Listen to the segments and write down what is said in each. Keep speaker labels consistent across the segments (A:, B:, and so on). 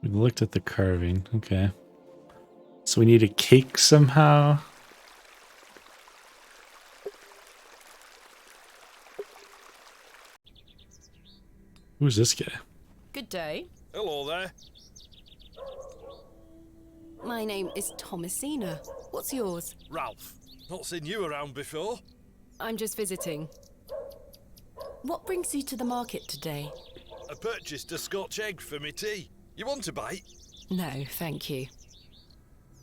A: We looked at the carving. Okay. So we need a cake somehow. Who's this guy?
B: Good day.
C: Hello there.
B: My name is Thomasina. What's yours?
C: Ralph. Not seen you around before.
B: I'm just visiting. What brings you to the market today?
C: I purchased a Scotch egg for me tea. You want a bite?
B: No, thank you.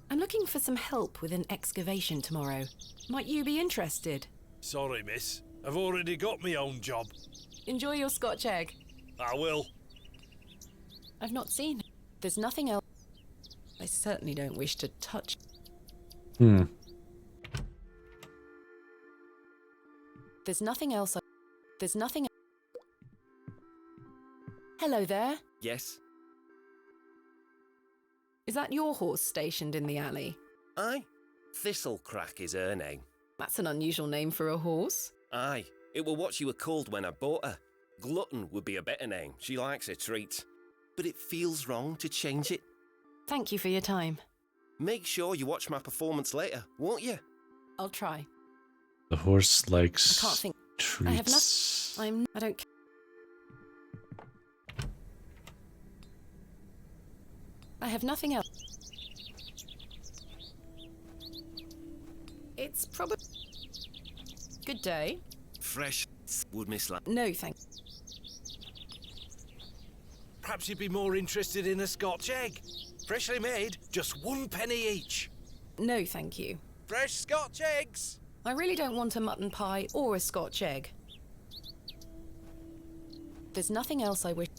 B: I'm looking for some help with an excavation tomorrow. Might you be interested?
C: Sorry, miss. I've already got my own job.
B: Enjoy your Scotch egg.
C: I will.
B: I've not seen it. There's nothing else. I certainly don't wish to touch. There's nothing else. There's nothing. Hello there.
D: Yes?
B: Is that your horse stationed in the alley?
D: Aye. Thistlecrack is her name.
B: That's an unusual name for a horse.
D: Aye. It were what she were called when I bought her. Glutton would be a better name. She likes her treats. But it feels wrong to change it.
B: Thank you for your time.
D: Make sure you watch my performance later, won't you?
B: I'll try.
A: The horse likes
B: I can't think.
A: treats.
B: I have I don't. I have nothing else. It's probably. Good day.
D: Fresh would miss like.
B: No, thank.
C: Perhaps you'd be more interested in a Scotch egg. Freshly made, just 1 penny each.
B: No, thank you.
C: Fresh Scotch eggs.
B: I really don't want a mutton pie or a Scotch egg. There's nothing else I wish.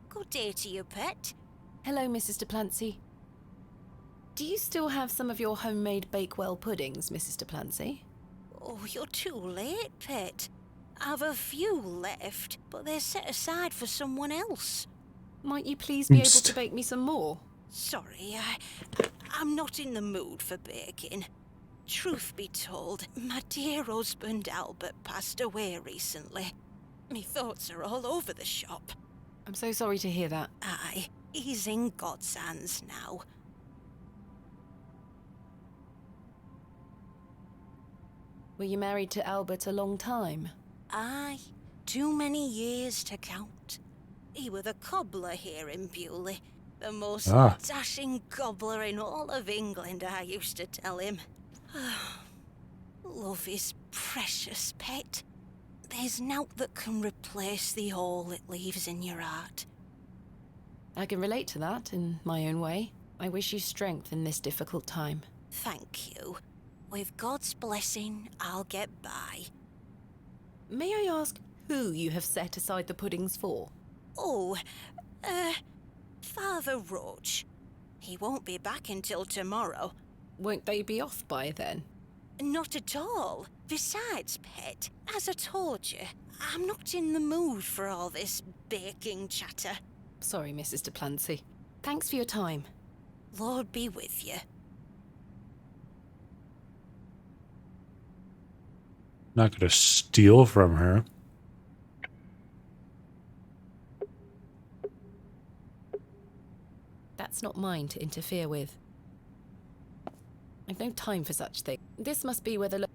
E: Good day to you, pet.
B: Hello, Mrs. Duplancy. Do you still have some of your homemade Bakewell puddings, Mrs. Duplancy?
E: Oh, you're too late, pet. I've a few left, but they're set aside for someone else.
B: Might you please be able to bake me some more?
E: Sorry, I'm not in the mood for baking. Truth be told, my dear husband Albert passed away recently. Me thoughts are all over the shop.
B: I'm so sorry to hear that.
E: Aye, he's in God's hands now.
B: Were you married to Albert a long time?
E: Aye, too many years to count. He were the cobbler here in Bewley. The most dashing cobbler in all of England, I used to tell him. Love is precious, pet. There's nought that can replace the hole it leaves in your heart.
B: I can relate to that in my own way. I wish you strength in this difficult time.
E: Thank you. With God's blessing, I'll get by.
B: May I ask who you have set aside the puddings for?
E: Oh, Father Roach. He won't be back until tomorrow.
B: Won't they be off by then?
E: Not at all. Besides, pet, as I told you, I'm not in the mood for all this baking chatter.
B: Sorry, Mrs. Duplancy. Thanks for your time.
E: Lord be with you.
A: Not gonna steal from her.
B: That's not mine to interfere with. I've no time for such things. This must be where the...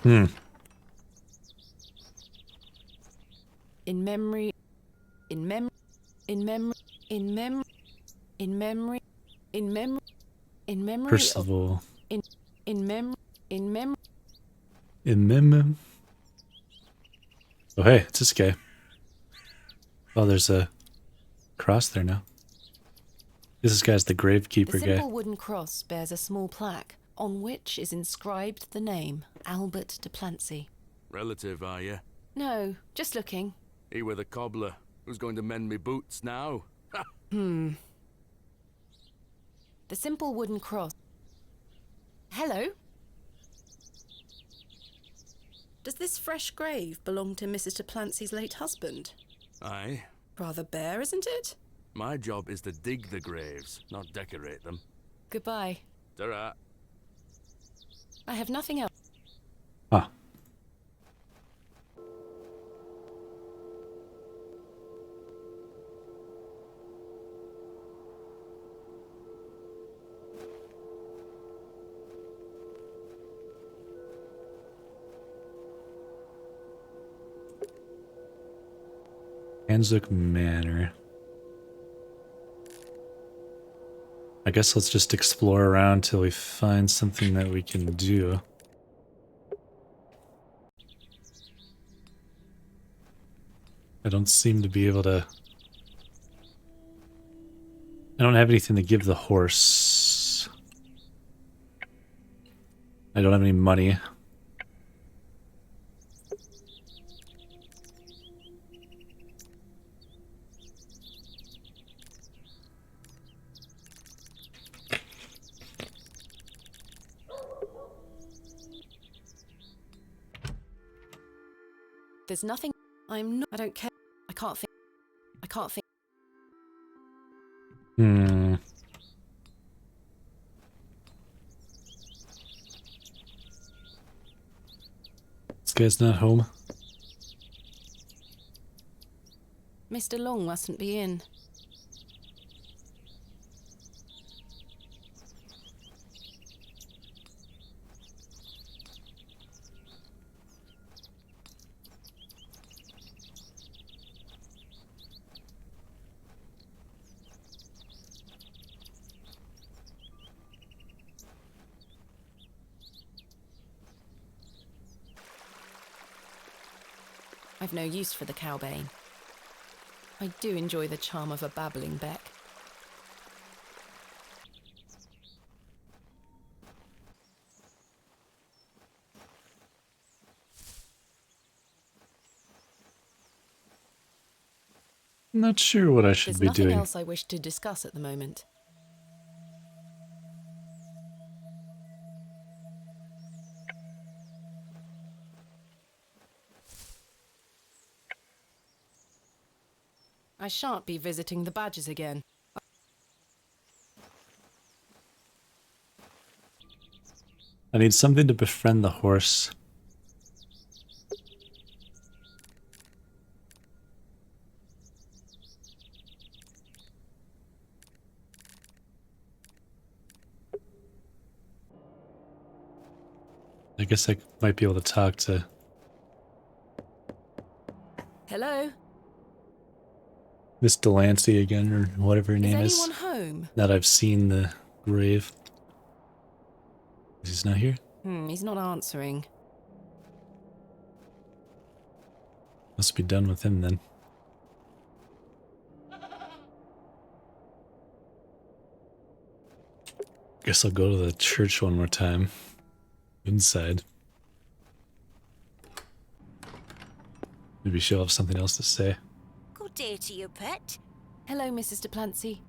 B: In memory... In memory... In memory... In memory... In memory... In memory... In memory...
A: Percival.
B: In memory... In memory...
A: In mem. Oh hey, it's this guy. Oh, there's a cross there now. This guy's the gravekeeper
B: The simple
A: guy.
B: wooden cross bears a small plaque, on which is inscribed the name Albert Duplancy.
F: Relative, are you?
B: No, just looking.
F: He were the cobbler. Who's going to mend me boots now?
B: The simple wooden cross. Hello? Does this fresh grave belong to Mrs. Duplancy's late husband?
F: Aye.
B: Rather bare, isn't it?
F: My job is to dig the graves, not decorate them.
B: Goodbye.
F: Ta-ra.
B: I have nothing else.
A: Huh. Hanswick Manor. I guess let's just explore around till we find something that we can do. I don't seem to be able to... I don't have anything to give the horse. I don't have any money.
B: There's nothing. I'm not. I don't care. I can't think. I can't think.
A: Hmm. This guy's not home.
B: Mr. Long mustn't be in. I've no use for the cowbane. I do enjoy the charm of a babbling beck.
A: Not sure what I should
B: There's
A: be
B: nothing
A: doing.
B: else I wish to discuss at the moment. I shan't be visiting the badgers again.
A: I need something to befriend the horse. I guess I might be able to talk to
B: Hello?
A: Miss Delancey again, or whatever her
B: Is
A: name
B: anyone
A: is.
B: home?
A: Now that I've seen the grave. He's not here?
B: He's not answering.
A: Must be done with him then. Guess I'll go to the church one more time. Inside. Maybe she'll have something else to say.
E: Good day to you, pet.
B: Hello, Mrs. de Plancy.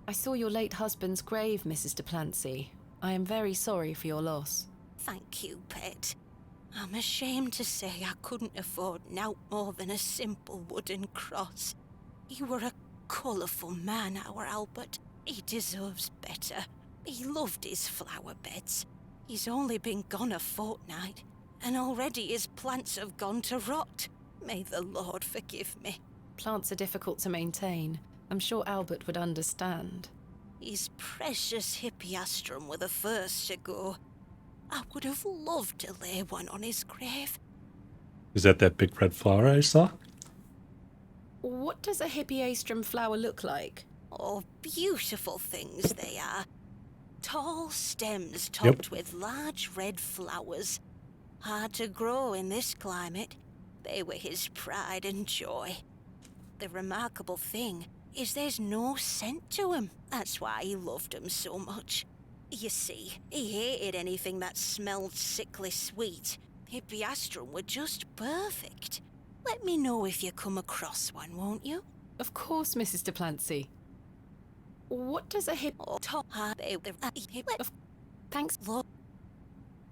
B: I saw your late husband's grave, Mrs. de Plancy. I am very sorry for your loss.
E: Thank you, pet. I'm ashamed to say I couldn't afford nowt more than a simple wooden cross. He were a colourful man, our Albert. He deserves better. He loved his flower beds. He's only been gone a fortnight, and already his plants have gone to rot. May the Lord forgive me.
B: Plants are difficult to maintain. I'm sure Albert would understand.
E: His precious hippeastrum were the first to go. I would have loved to lay one on his grave.
A: Is that big red flower I saw?
B: What does a hippeastrum flower look like?
E: Oh, beautiful things they are. Tall stems topped with large red flowers. Hard to grow in this climate. They were his pride and joy. The remarkable thing is there's no scent to 'em. That's why he loved 'em so much. You see, he hated anything that smelled sickly sweet. Hippeastrum were just perfect. Let me know if you come across one, won't you?
B: Of course, Mrs. de Plancy. What does a hip...
E: Oh, top hard,
B: Thanks.
E: Look,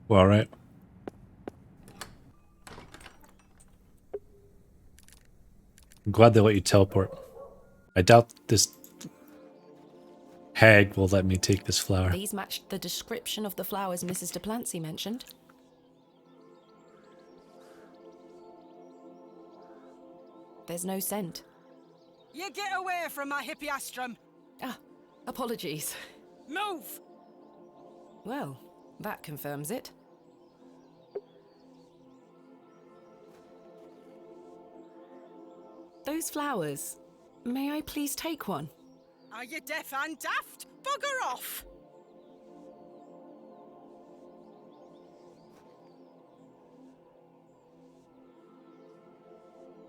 A: Well, alright. I'm glad they let you teleport. I doubt this hag will let me take this flower.
B: These matched the description of the flowers Mrs. Delancey mentioned. There's no scent.
G: You get away from my hippiastrum!
B: Ah, apologies.
G: Move!
B: Well, that confirms it. Those flowers. May I please take one?
G: Are you deaf and daft? Bugger off!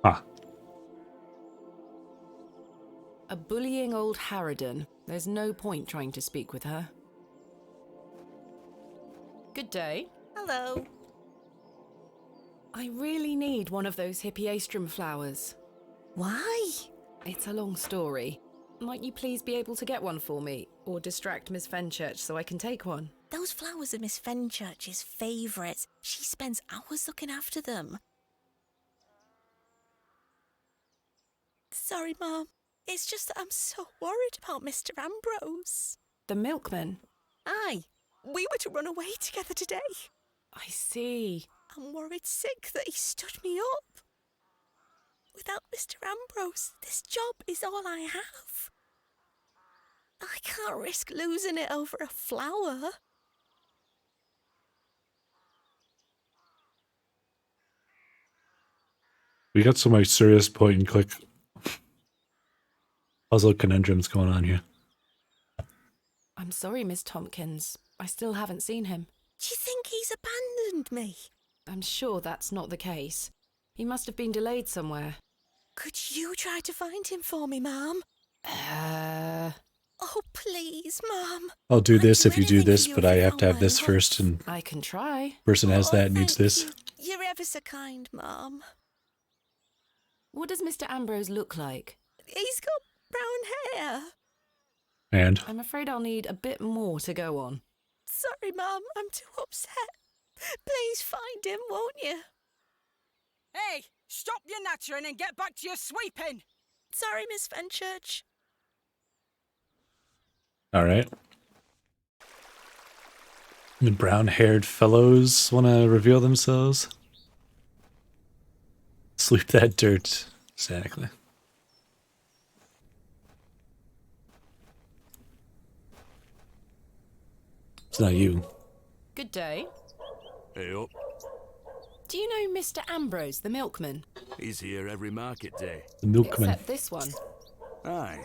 A: Ah,
B: A bullying old harridan. There's no point trying to speak with her. Good day.
E: Hello.
B: I really need one of those hippiastrum flowers.
E: Why?
B: It's a long story. Might you please be able to get one for me, or distract Miss Fenchurch so I can take one?
H: Those flowers are Miss Fenchurch's favourites. She spends hours looking after them. Sorry, Mum. It's just that I'm so worried about Mr. Ambrose.
B: The milkman?
H: Aye, we were to run away together today.
B: I see.
H: I'm worried sick that he stood me up. Without Mr. Ambrose, this job is all I have. I can't risk losing it over a flower.
A: we got some like serious point and click puzzle conundrums going on here.
B: I'm sorry, Miss Tompkins. I still haven't seen him.
H: Do you think he's abandoned me?
B: I'm sure that's not the case. He must have been delayed somewhere.
H: Could you try to find him for me, Mum? Oh, please, Mum.
A: I'll do
H: I'd
A: this
H: do
A: if you do
H: anything
A: this,
H: for you
A: but
H: if
A: I
H: you
A: have to
H: found
A: have this
H: my
A: first,
H: love.
A: and
B: I can try.
A: person has
H: Oh,
A: that needs
H: thank
A: this.
H: you. You're ever so kind, Mum.
B: What does Mr. Ambrose look like?
H: He's got brown hair.
A: And
B: I'm afraid I'll need a bit more to go on.
H: Sorry, Mum, I'm too upset. Please find him, won't you?
G: Hey, stop your nattering and get back to your sweeping!
H: Sorry, Miss Fenchurch.
A: all right. The brown-haired fellows want to reveal themselves. Sweep that dirt, exactly. It's not you.
B: Good day.
F: Hey up.
B: Do you know Mr. Ambrose, the milkman?
F: He's here every market day.
A: The milkman.
B: Except this one.
F: Aye.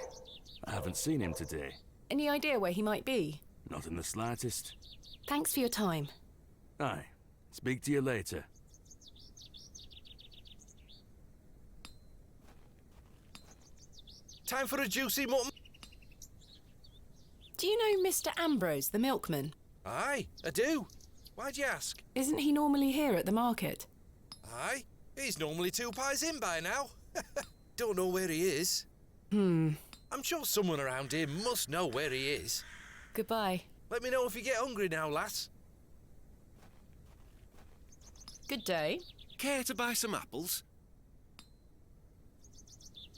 F: I haven't seen him today.
B: Any idea where he might be?
F: Not in the slightest.
B: Thanks for your time.
F: Aye. Speak to you later.
C: Time for a juicy mutton.
B: Do you know Mr. Ambrose, the milkman?
C: Aye, I do. Why'd you ask?
B: Isn't he normally here at the market?
C: Aye, he's normally 2 pies in by now. Don't know where he is.
B: Hmm.
C: I'm sure someone around here must know where he is.
B: Goodbye.
C: Let me know if you get hungry now, lass.
B: Good day.
D: Care to buy some apples?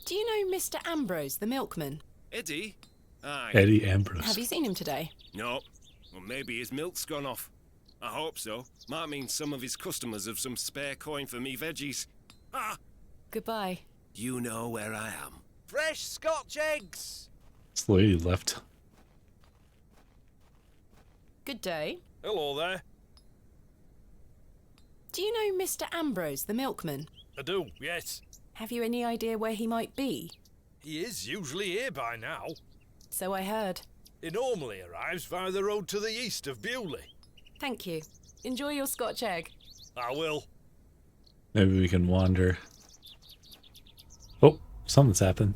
B: Do you know Mr. Ambrose, the milkman?
D: Eddie? Aye.
A: Eddie Ambrose.
B: Have you seen him today?
D: No. Well, maybe his milk's gone off. I hope so. Might mean some of his customers have some spare coin for me veggies. Ah!
B: Goodbye.
D: You know where I am.
C: Fresh Scotch eggs!
A: This lady left.
B: Good day.
C: Hello there.
B: Do you know Mr. Ambrose, the milkman?
C: I do, yes.
B: Have you any idea where he might be?
C: He is usually here by now.
B: So I heard.
C: He normally arrives via the road to the east of Bewley.
B: Thank you. Enjoy your Scotch egg.
C: I will.
A: Maybe we can wander. Oh, something's happened.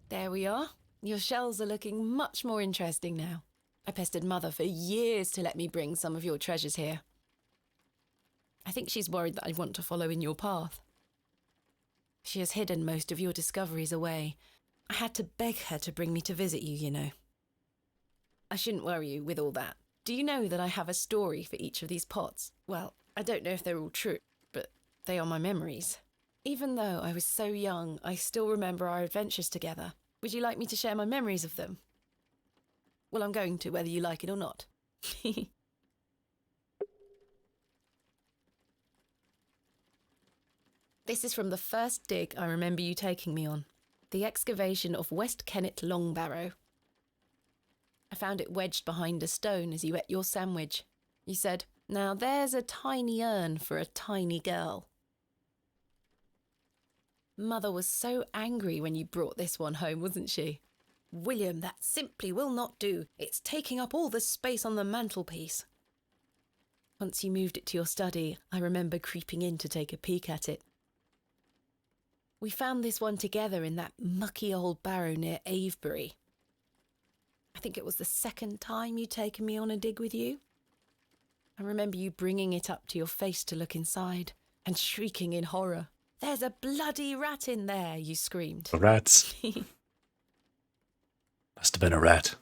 B: There we are. Your shells are looking much more interesting now. I pestered Mother for years to let me bring some of your treasures here. I think she's worried that I want to follow in your path. She has hidden most of your discoveries away. I had to beg her to bring me to visit you, you know. I shouldn't worry you with all that. Do you know that I have a story for each of these pots? Well, I don't know if they're all true, but they are my memories. Even though I was so young, I still remember our adventures together. Would you like me to share my memories of them? Well, I'm going to, whether you like it or not. This is from the first dig I remember you taking me on. The excavation of West Kennet Long Barrow. I found it wedged behind a stone as you ate your sandwich. You said, "Now there's a tiny urn for a tiny girl." Mother was so angry when you brought this one home, wasn't she? "William, that simply will not do. It's taking up all the space on the mantelpiece." Once you moved it to your study, I remember creeping in to take a peek at it. We found this one together in that mucky old barrow near Avebury. I think it was the second time you'd taken me on a dig with you. I remember you bringing it up to your face to look inside and shrieking in horror. "There's a bloody rat in there," you screamed.
A: The rats. Must have been a rat.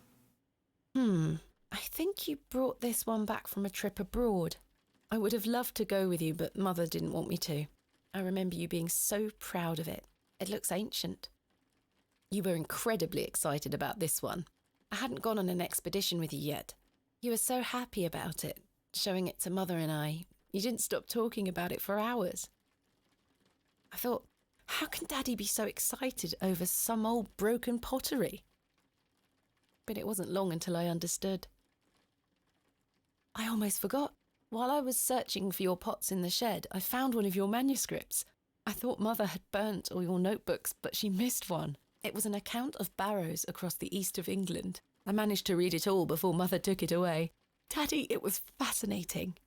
B: I think you brought this one back from a trip abroad. I would have loved to go with you, but Mother didn't want me to. I remember you being so proud of it. It looks ancient. You were incredibly excited about this one. I hadn't gone on an expedition with you yet. You were so happy about it, showing it to Mother and I. You didn't stop talking about it for hours. I thought, how can Daddy be so excited over some old broken pottery? But it wasn't long until I understood. I almost forgot. While I was searching for your pots in the shed, I found one of your manuscripts. I thought Mother had burnt all your notebooks, but she missed one. It was an account of barrows across the east of England. I managed to read it all before Mother took it away. Daddy, it was fascinating.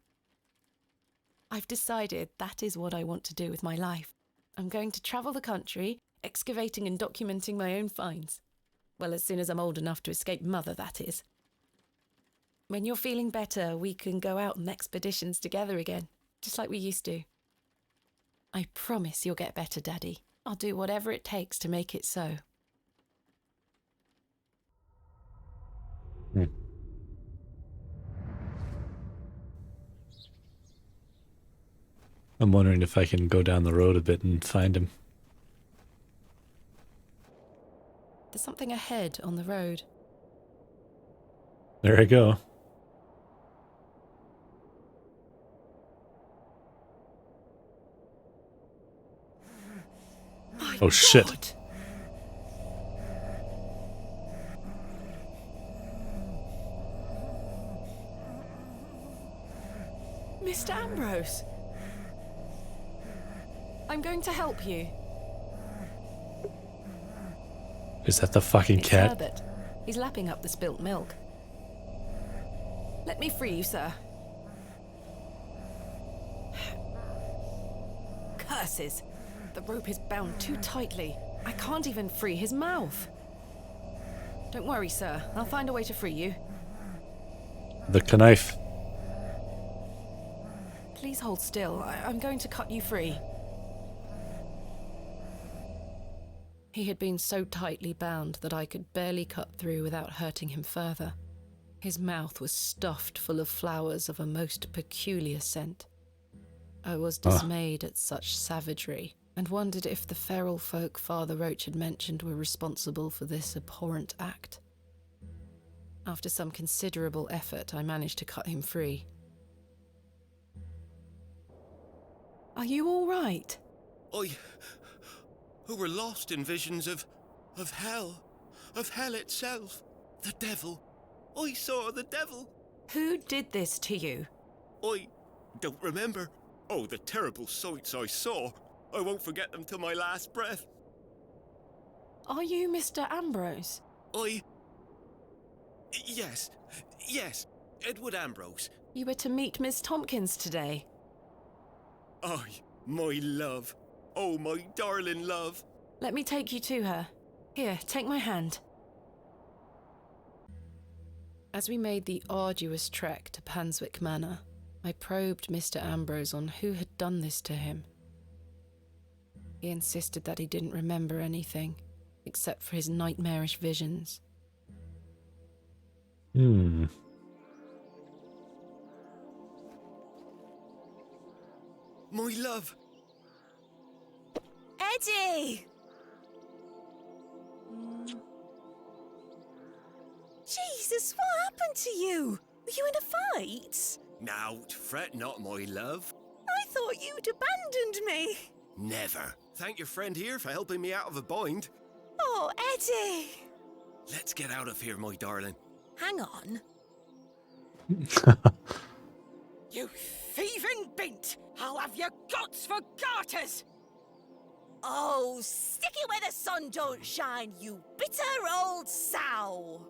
B: I've decided that is what I want to do with my life. I'm going to travel the country, excavating and documenting my own finds. Well, as soon as I'm old enough to escape Mother, that is. When you're feeling better, we can go out on expeditions together again, just like we used to. I promise you'll get better, Daddy. I'll do whatever it takes to make it so.
A: I'm wondering if I can go down the road a bit and find him.
B: There's something ahead on the road.
A: There I go. Oh shit.
B: God! Mr. Ambrose! I'm going to help you.
A: Is that the fucking
B: It's
A: cat?
B: Herbert. He's lapping up the spilt milk. Let me free you, sir. Curses! The rope is bound too tightly. I can't even free his mouth. Don't worry, sir. I'll find a way to free you.
A: The knife.
B: Please hold still. I'm going to cut you free. He had been so tightly bound that I could barely cut through without hurting him further. His mouth was stuffed full of flowers of a most peculiar scent. I was dismayed at such savagery, and wondered if the feral folk Father Roach had mentioned were responsible for this abhorrent act. After some considerable effort, I managed to cut him free. Are you all right?
D: Who were lost in visions of hell itself, the devil. I saw the devil.
B: Who did this to you?
D: I don't remember. Oh, the terrible sights I saw. I won't forget them till my last breath.
B: Are you Mr. Ambrose?
D: Yes, Edward Ambrose.
B: You were to meet Miss Tompkins today.
D: My love. Oh, my darling love.
B: Let me take you to her. Here, take my hand. As we made the arduous trek to Panswick Manor, I probed Mr. Ambrose on who had done this to him. He insisted that he didn't remember anything, except for his nightmarish visions.
D: My love.
H: Eddie! Jesus, what happened to you? Were you in a fight?
D: Now, fret not, my love.
H: I thought you'd abandoned me.
D: Never. Thank your friend here for helping me out of a bind.
H: Oh, Eddie!
D: Let's get out of here, my darling.
H: Hang on.
G: You thieving bint! I'll have your guts for garters!
H: Oh, stick it where the sun don't shine, you bitter old sow!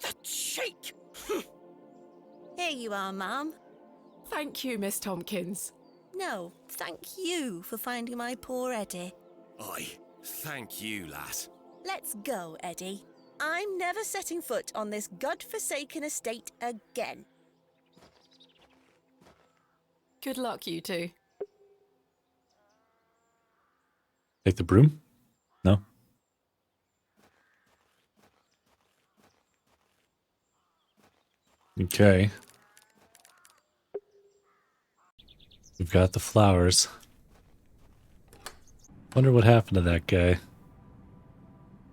G: The cheek!
H: Here you are, ma'am.
B: Thank you, Miss Tompkins.
H: No, thank you for finding my poor Eddie.
D: Aye, thank you, lass.
H: Let's go, Eddie. I'm never setting foot on this godforsaken estate again.
B: Good luck, you two.
A: Take the broom? No? Okay. We've got the flowers. Wonder what happened to that guy.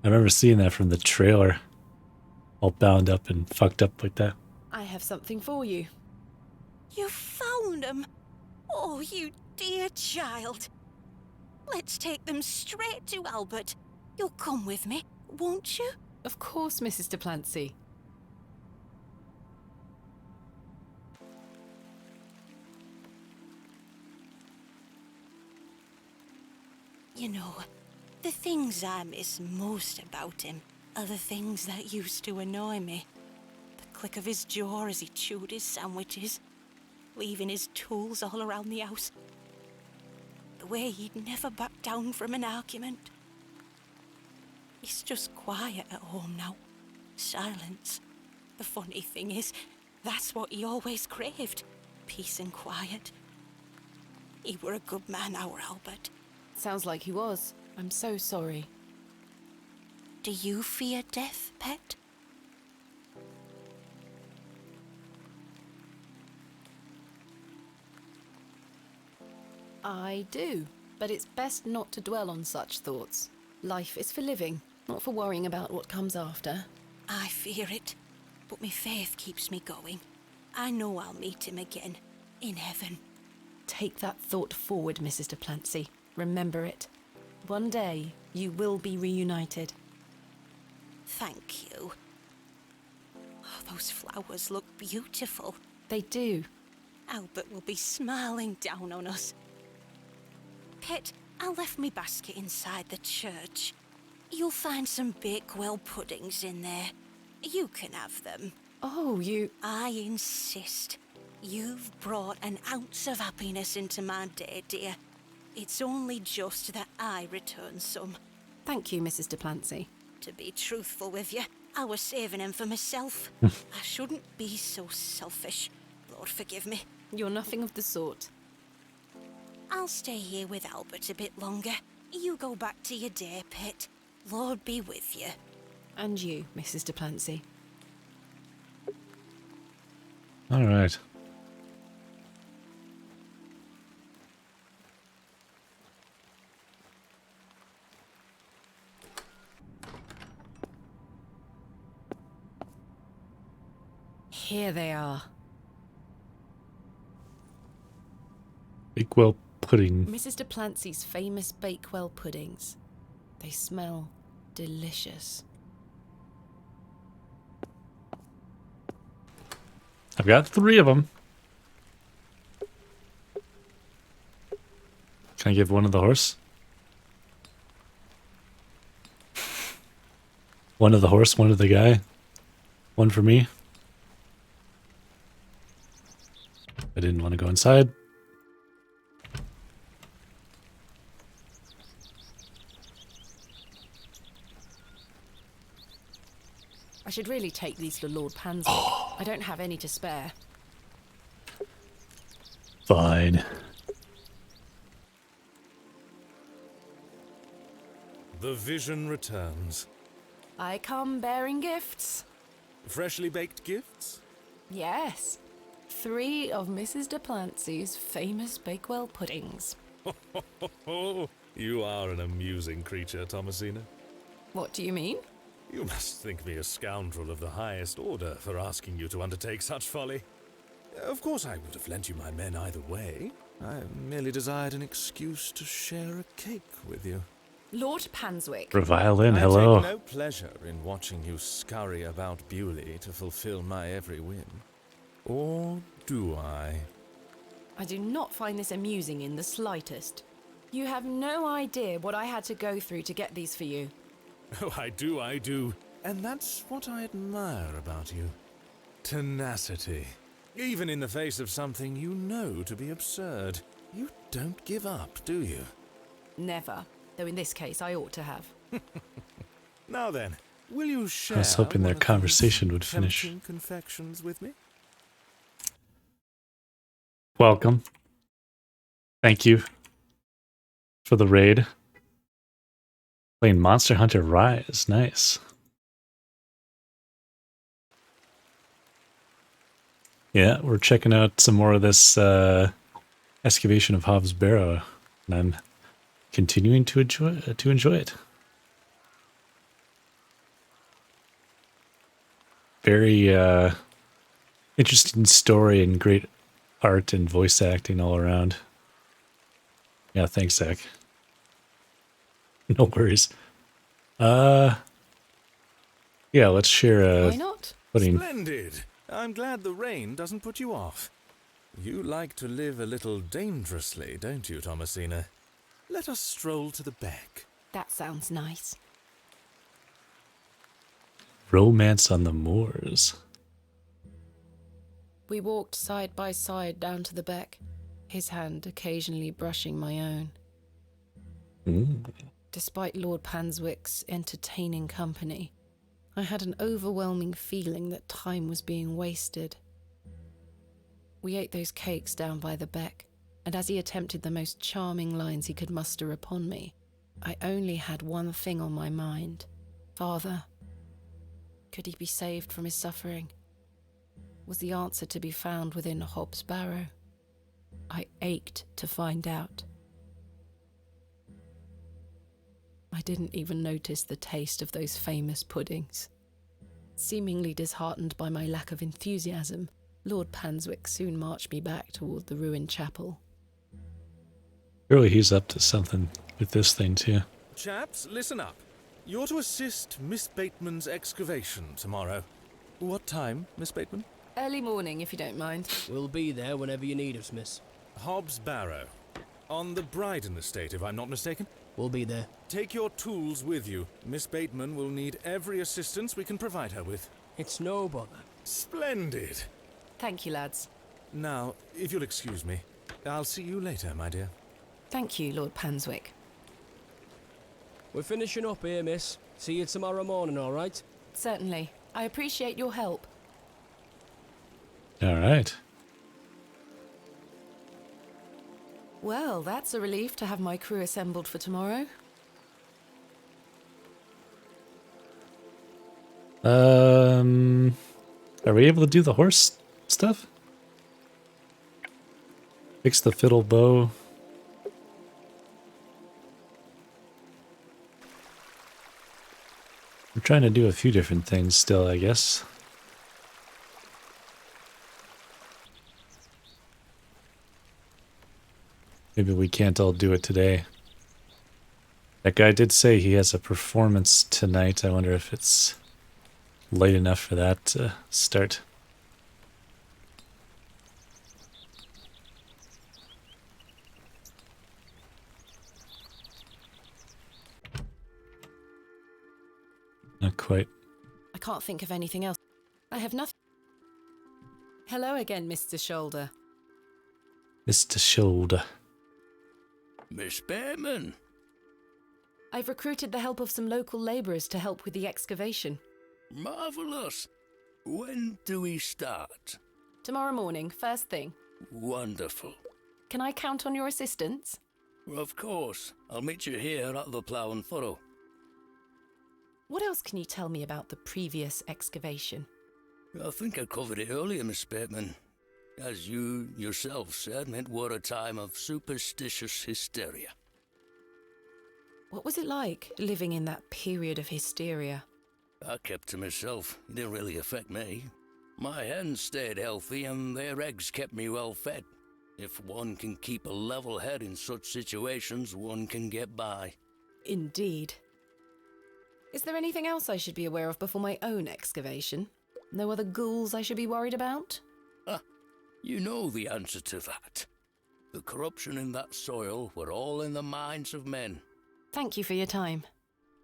A: I remember seeing that from the trailer. All bound up and fucked up like that.
B: I have something for you.
E: You found them? Oh, you dear child. Let's take them straight to Albert. You'll come with me, won't you?
B: Of course, Mrs. de Plancy.
E: You know, the things I miss most about him are the things that used to annoy me. The click of his jaw as he chewed his sandwiches, leaving his tools all around the house. The way he'd never back down from an argument. He's just quiet at home now. Silence. The funny thing is, that's what he always craved. Peace and quiet. He were a good man, our Albert.
B: Sounds like he was. I'm so sorry.
E: Do you fear death, pet?
B: I do, but it's best not to dwell on such thoughts. Life is for living, not for worrying about what comes after.
E: I fear it, but my faith keeps me going. I know I'll meet him again, in heaven.
B: Take that thought forward, Mrs. de Plancy. Remember it. One day, you will be reunited.
E: Thank you. Oh, those flowers look beautiful.
B: They do.
E: Albert will be smiling down on us. Pet, I left me basket inside the church. You'll find some Bakewell puddings in there. You can have them.
B: Oh, you...
E: I insist. You've brought an ounce of happiness into my day, dear. It's only just that I return some.
B: Thank you, Mrs. de Plancy.
E: To be truthful with you, I was saving him for myself. I shouldn't be so selfish. Lord forgive me.
B: You're nothing of the sort.
E: I'll stay here with Albert a bit longer. You go back to your day, Pet. Lord be with you.
B: And you, Mrs. de Plancy.
A: All right.
B: Here they are.
A: Bakewell pudding.
B: Mrs. de Plancy's famous Bakewell puddings. They smell delicious.
A: I've got 3 of them. Can I give one of the horse? One of the horse, one of the guy. One for me. I didn't want to go inside.
B: I should really take these to Lord Pansy. I don't have any to spare.
A: Fine.
C: The vision returns.
B: I come bearing gifts.
C: Freshly baked gifts?
B: Yes. 3 of Mrs. de Plancy's famous Bakewell puddings.
C: Oh, you are an amusing creature, Thomasina.
B: What do you mean?
C: You must think me a scoundrel of the highest order for asking you to undertake such folly. Of course, I would have lent you my men either way. I merely desired an excuse to share a cake with you.
B: Lord Panswick.
A: Reviolin,
C: I
A: hello.
C: take no pleasure in watching you scurry about Bewley to fulfill my every whim. Or do I?
B: I do not find this amusing in the slightest. You have no idea what I had to go through to get these for you.
C: Oh, I do. And that's what I admire about you. Tenacity. Even in the face of something you know to be absurd. You don't give up, do you?
B: Never. Though in this case, I ought to have.
C: Now then, will you share
A: I was hoping their
C: one of these
A: conversation would finish.
C: tempting confections with me?
A: Welcome. Thank you for the raid. Playing Monster Hunter Rise. Nice. Yeah, we're checking out some more of this excavation of Hobbs Barrow, and I'm continuing to enjoy it. Very interesting story and great art and voice acting all around. Yeah, thanks, Zach. No worries. Yeah, let's share
B: Why not?
A: pudding.
C: Splendid! I'm glad the rain doesn't put you off. You like to live a little dangerously, don't you, Thomasina? Let us stroll to the beck.
B: That sounds nice.
A: Romance on the moors.
B: We walked side by side down to the beck, his hand occasionally brushing my own. Despite Lord Panswick's entertaining company, I had an overwhelming feeling that time was being wasted. We ate those cakes down by the beck, and as he attempted the most charming lines he could muster upon me, I only had one thing on my mind. Father. Could he be saved from his suffering? Was the answer to be found within Hobbs Barrow? I ached to find out. I didn't even notice the taste of those famous puddings. Seemingly disheartened by my lack of enthusiasm, Lord Panswick soon marched me back toward the ruined chapel.
A: Surely he's up to something with this thing too.
C: Chaps, listen up. You're to assist Miss Bateman's excavation tomorrow. What time, Miss Bateman?
B: Early morning, if you don't mind.
I: We'll be there whenever you need us, miss.
C: Hobbs Barrow. On the Bryden estate, if I'm not mistaken.
I: We'll be there.
C: Take your tools with you. Miss Bateman will need every assistance we can provide her with.
I: It's no bother.
C: Splendid.
B: Thank you, lads.
C: Now, if you'll excuse me, I'll see you later, my dear.
B: Thank you, Lord Panswick.
I: We're finishing up here, miss. See you tomorrow morning, all right?
B: Certainly. I appreciate your help.
A: All right.
B: Well, that's a relief to have my crew assembled for tomorrow.
A: Are we able to do the horse stuff? Fix the fiddle bow. We're trying to do a few different things still, I guess. Maybe we can't all do it today. That guy did say he has a performance tonight. I wonder if it's late enough for that to start. Not quite.
B: I can't think of anything else. I have nothing. Hello again, Mr. Shoulder.
A: Mr. Shoulder.
F: Miss Bateman.
B: I've recruited the help of some local labourers to help with the excavation.
F: Marvellous. When do we start?
B: Tomorrow morning, first thing.
F: Wonderful.
B: Can I count on your assistance?
F: Of course. I'll meet you here at the Plough and Furrow.
B: What else can you tell me about the previous excavation?
F: I think I covered it earlier, Miss Bateman. As you yourself said, it were a time of superstitious hysteria.
B: What was it like living in that period of hysteria?
F: I kept to myself. It didn't really affect me. My hens stayed healthy and their eggs kept me well fed. If one can keep a level head in such situations, one can get by.
B: Indeed. Is there anything else I should be aware of before my own excavation? No other ghouls I should be worried about?
F: Ah, you know the answer to that. The corruption in that soil were all in the minds of men.
B: Thank you for your time.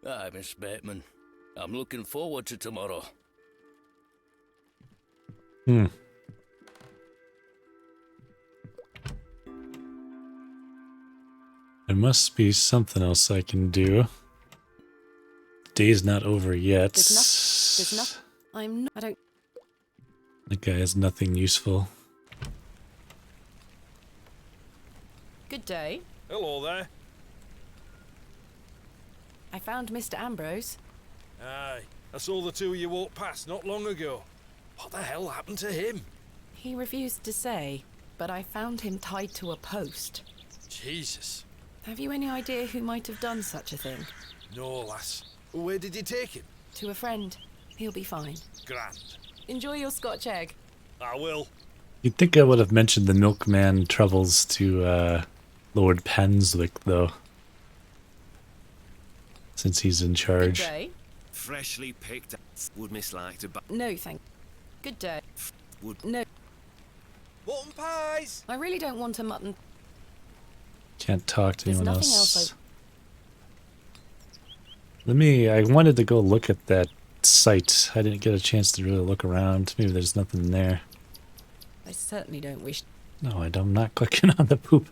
F: Aye, Miss Bateman. I'm looking forward to tomorrow.
A: Hmm. There must be something else I can do. The day's not over yet.
B: There's not. I don't.
A: That guy has nothing useful.
B: Good day.
C: Hello there.
B: I found Mr. Ambrose.
C: Aye, I saw the two of you walk past not long ago. What the hell happened to him?
B: He refused to say, but I found him tied to a post.
C: Jesus.
B: Have you any idea who might have done such a thing?
C: No, lass. Where did you take him?
B: To a friend. He'll be fine.
C: Grand.
B: Enjoy your Scotch egg.
C: I will.
A: You'd think I would have mentioned the milkman travels to Lord Penswick, though. Since he's in
B: Good
A: charge.
B: day.
D: Freshly picked. Would Miss like to buy?
B: No, thank. Good day.
D: Would
B: No,
C: Mutton pies!
B: I really don't want a mutton.
A: Can't talk to
B: There's
A: anyone
B: nothing
A: else. I wanted to go look at that site. I didn't get a chance to really look around. Maybe there's nothing there.
B: I certainly don't wish.
A: No, I'm not clicking on the poop.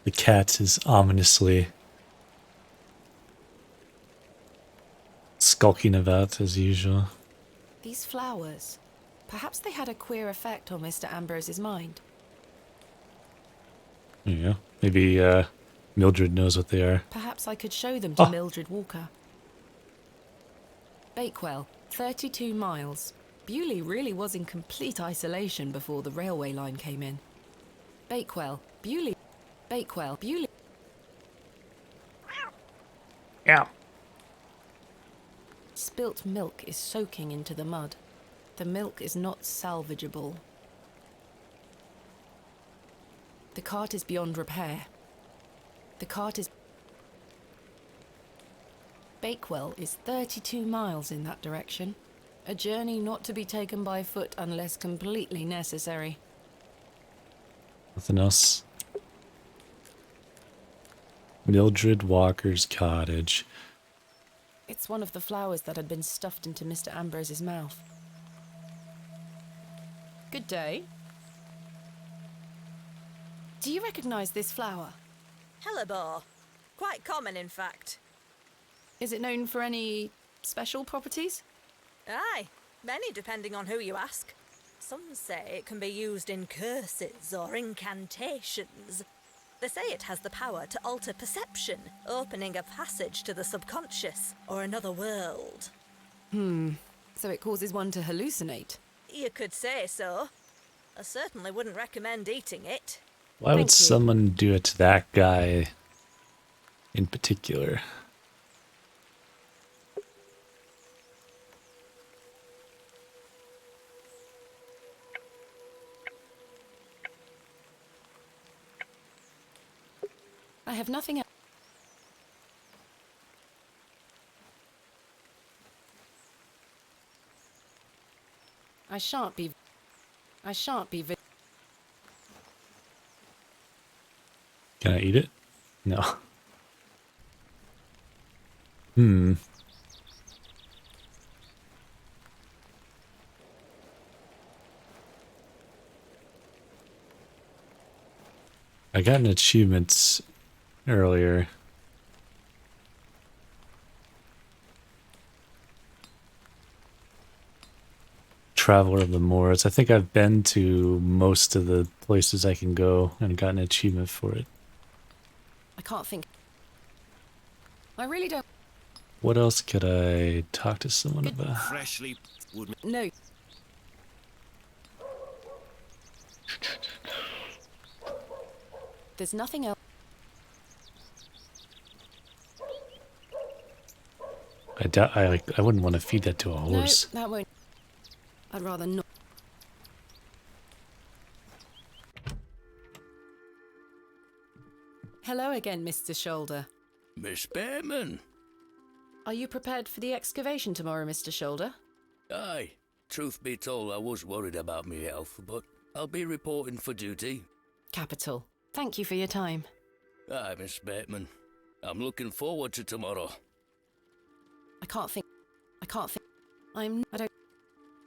A: The cat is ominously skulking about as usual.
B: These flowers. Perhaps they had a queer effect on Mr. Ambrose's mind.
A: There you go. Maybe Mildred knows what they are.
B: Perhaps I could show them to
A: Oh.
B: Mildred Walker. Bakewell, 32 miles. Bewley really was in complete isolation before the railway line came in. Bakewell, Bewley. Bakewell, Bewley.
A: Yeah.
B: Spilt milk is soaking into the mud. The milk is not salvageable. The cart is beyond repair. The cart is... Bakewell is 32 miles in that direction. A journey not to be taken by foot unless completely necessary.
A: Nothing else. Mildred Walker's cottage.
B: It's one of the flowers that had been stuffed into Mr. Ambrose's mouth. Good day. Do you recognize this flower?
H: Hellebore. Quite common, in fact.
B: Is it known for any special properties?
H: Aye, many depending on who you ask. Some say it can be used in curses or incantations. They say it has the power to alter perception, opening a passage to the subconscious or another world.
B: So it causes one to hallucinate.
H: You could say so. I certainly wouldn't recommend eating it.
A: Why would
B: Thank you.
A: someone do it to that guy in particular?
B: I have nothing else. I shan't be.
A: Can I eat it? No. I got an achievement earlier. Traveler of the Moors. I think I've been to most of the places I can go and got an achievement for it.
B: I can't think. I really don't.
A: What else could I talk to someone
B: Good.
A: about?
D: Freshly would.
B: No. There's nothing else.
A: I doubt I wouldn't want to feed that to a
B: No,
A: horse.
B: that won't. I'd rather not. Hello again, Mr. Shoulder.
F: Miss Bateman?
B: Are you prepared for the excavation tomorrow, Mr. Shoulder?
F: Aye. Truth be told, I was worried about me health, but I'll be reporting for duty.
B: Capital. Thank you for your time.
F: Aye, Miss Bateman. I'm looking forward to tomorrow.
B: I can't think. I can't think. I don't.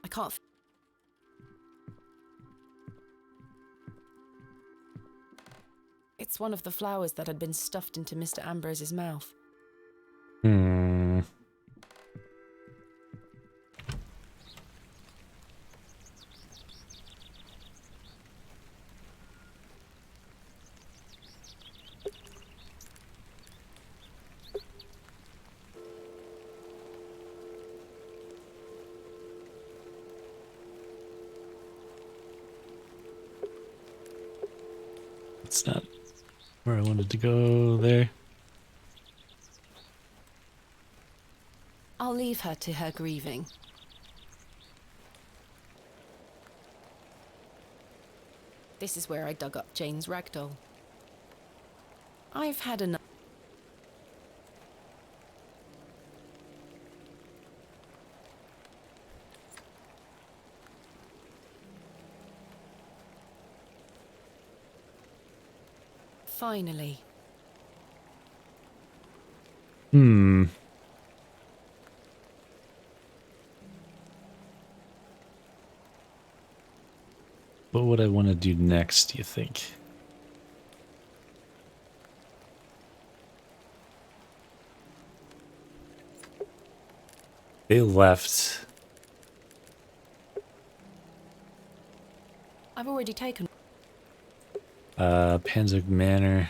B: I can't. It's one of the flowers that had been stuffed into Mr. Ambrose's mouth.
A: Hmm. It's not where I wanted to go there.
B: I'll leave her to her grieving. This is where I dug up Jane's ragdoll. I've had enough. Finally.
A: Hmm. What would I want to do next, do you think? They left.
B: I've already taken.
A: Panzig Manor.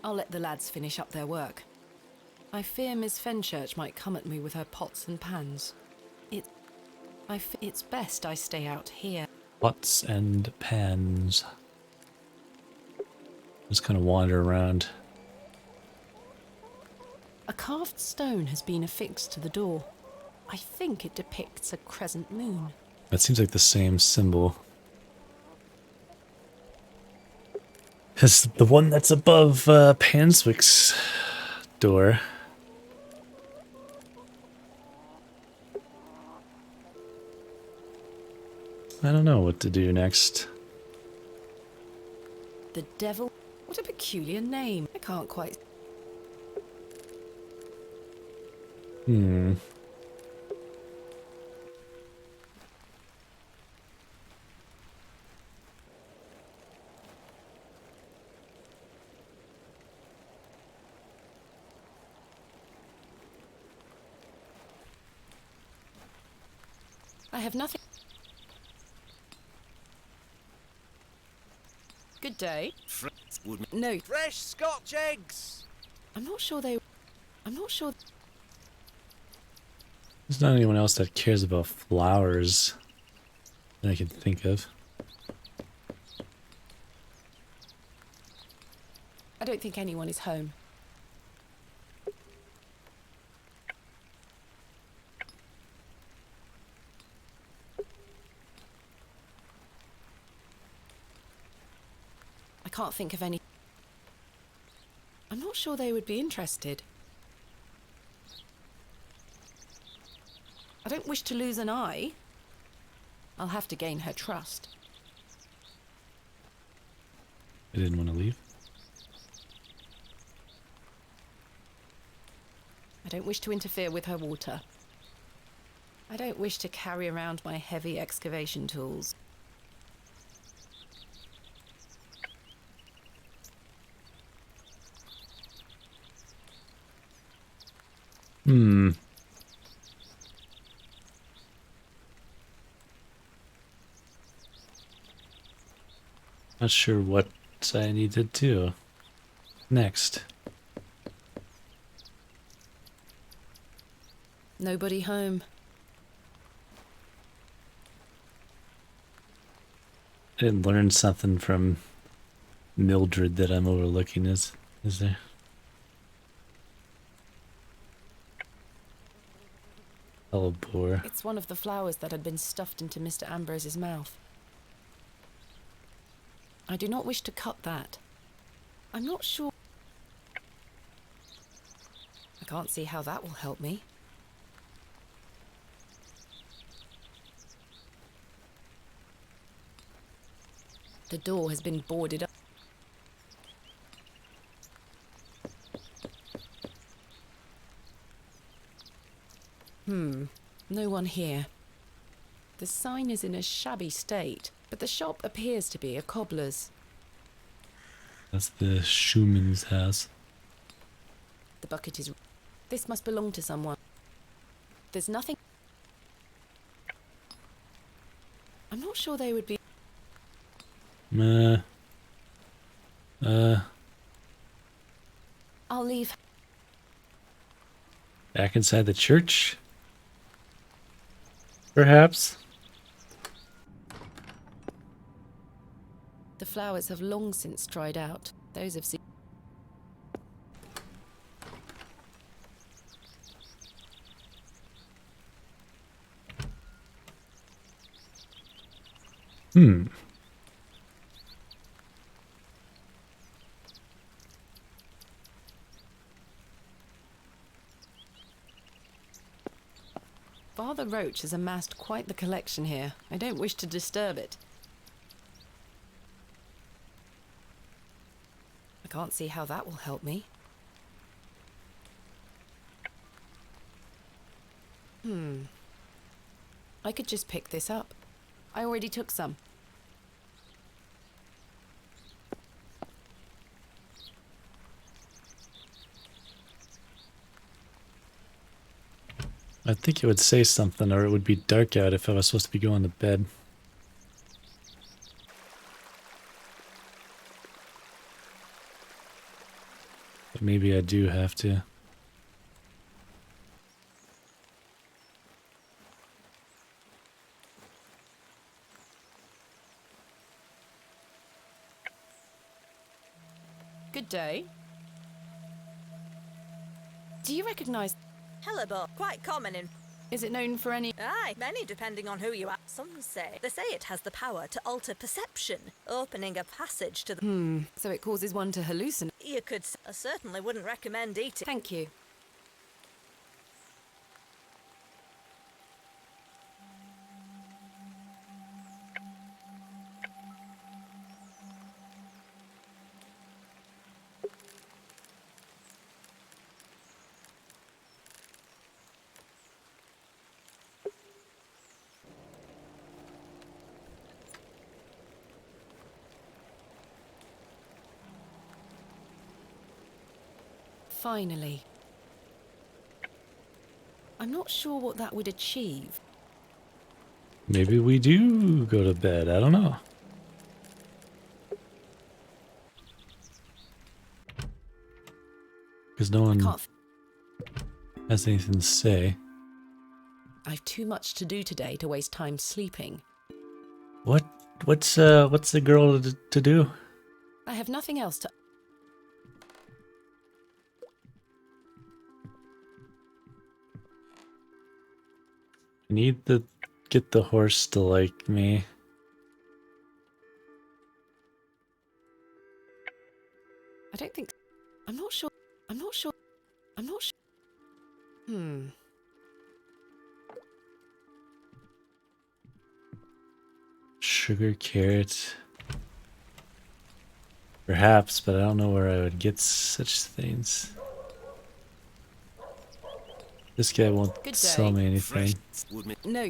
B: I'll let the lads finish up their work. I fear Miss Fenchurch might come at me with her pots and pans. It's best I stay out here.
A: Pots and pans. Just kind of wander around.
B: A carved stone has been affixed to the door. I think it depicts a crescent moon.
A: That seems like the same symbol as the one that's above Panswick's door. I don't know what to do next.
B: The devil? What a peculiar name. I can't quite...
A: Hmm.
B: I have nothing... Good day. No,
D: Fresh Scotch eggs!
B: I'm not sure they... I'm not sure...
A: There's not anyone else that cares about flowers that I can think of.
B: I don't think anyone is home. I can't think of any... I'm not sure they would be interested. I don't wish to lose an eye. I'll have to gain her trust.
A: I didn't want to leave.
B: I don't wish to interfere with her water. I don't wish to carry around my heavy excavation tools.
A: Hmm. Not sure what I need to do. next?
B: Nobody home.
A: I didn't learn something from Mildred that I'm overlooking, is there? Hellebore.
B: It's one of the flowers that had been stuffed into Mr. Ambrose's mouth. I do not wish to cut that. I'm not sure. I can't see how that will help me. The door has been boarded up. No one here. The sign is in a shabby state, but the shop appears to be a cobbler's.
A: That's the Schumann's house.
B: The bucket is... This must belong to someone. There's nothing... I'm not sure they would be... I'll leave.
A: Back inside the church? Perhaps.
B: The flowers have long since dried out. Those have seen... Father Roach has amassed quite the collection here. I don't wish to disturb it. I can't see how that will help me. I could just pick this up. I already took some.
A: I think it would say something, or it would be dark out if I was supposed to be going to bed. But maybe I do have to.
B: Good day. Do you recognize...
H: Hellebore, quite common in...
B: Is it known for any...
H: Aye, many depending on who you are. Some say. They say it has the power to alter perception, opening a passage to the...
B: So it causes one to hallucinate.
H: You could... I certainly wouldn't recommend eating.
B: Thank you. Finally. I'm not sure what that would achieve.
A: Maybe we do go to bed. I don't know. Because no one has anything to say.
B: I've too much to do today to waste time sleeping.
A: What's the girl to do?
B: I have nothing else to...
A: I need to get the horse to like me.
B: I don't think... I'm not sure... I'm not sure... I'm not sure...
A: Sugar, carrot. Perhaps, but I don't know where I would get such things. This guy won't
B: Good
A: sell
B: day.
A: me anything.
B: No,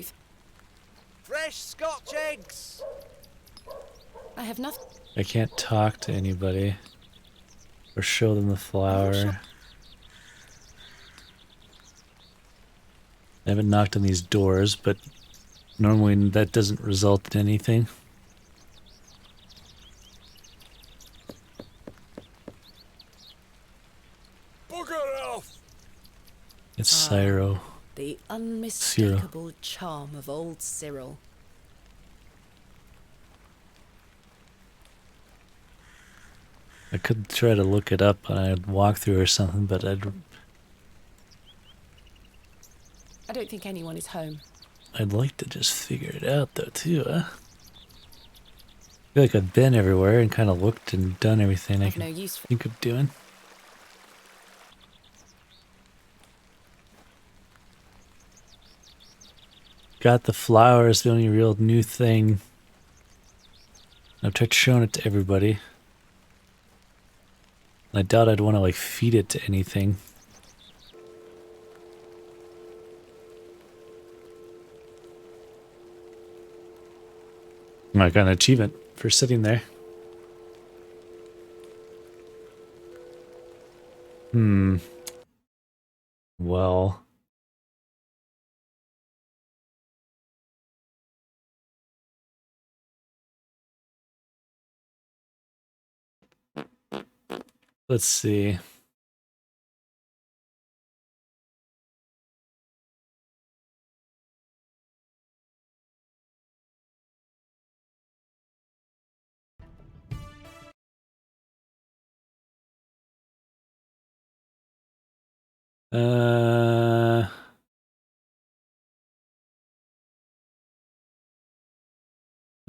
J: Fresh Scotch eggs!
B: I have nothing...
A: I can't talk to anybody or show them the flower. I haven't knocked on these doors, but normally that doesn't result in anything. It's Cyro.
B: The unmistakable charm of old Cyril.
A: I could try to look it up and I'd walk through or something, but
B: I don't think anyone is home.
A: I'd like to just figure it out though too, huh? I feel like I've been everywhere and kind of looked and done everything I
B: I've
A: can
B: no use for.
A: think of doing. Got the flowers, the only real new thing. I've tried showing it to everybody. I doubt I'd want to like feed it to anything. I got an achievement for sitting there. Well. Let's see. I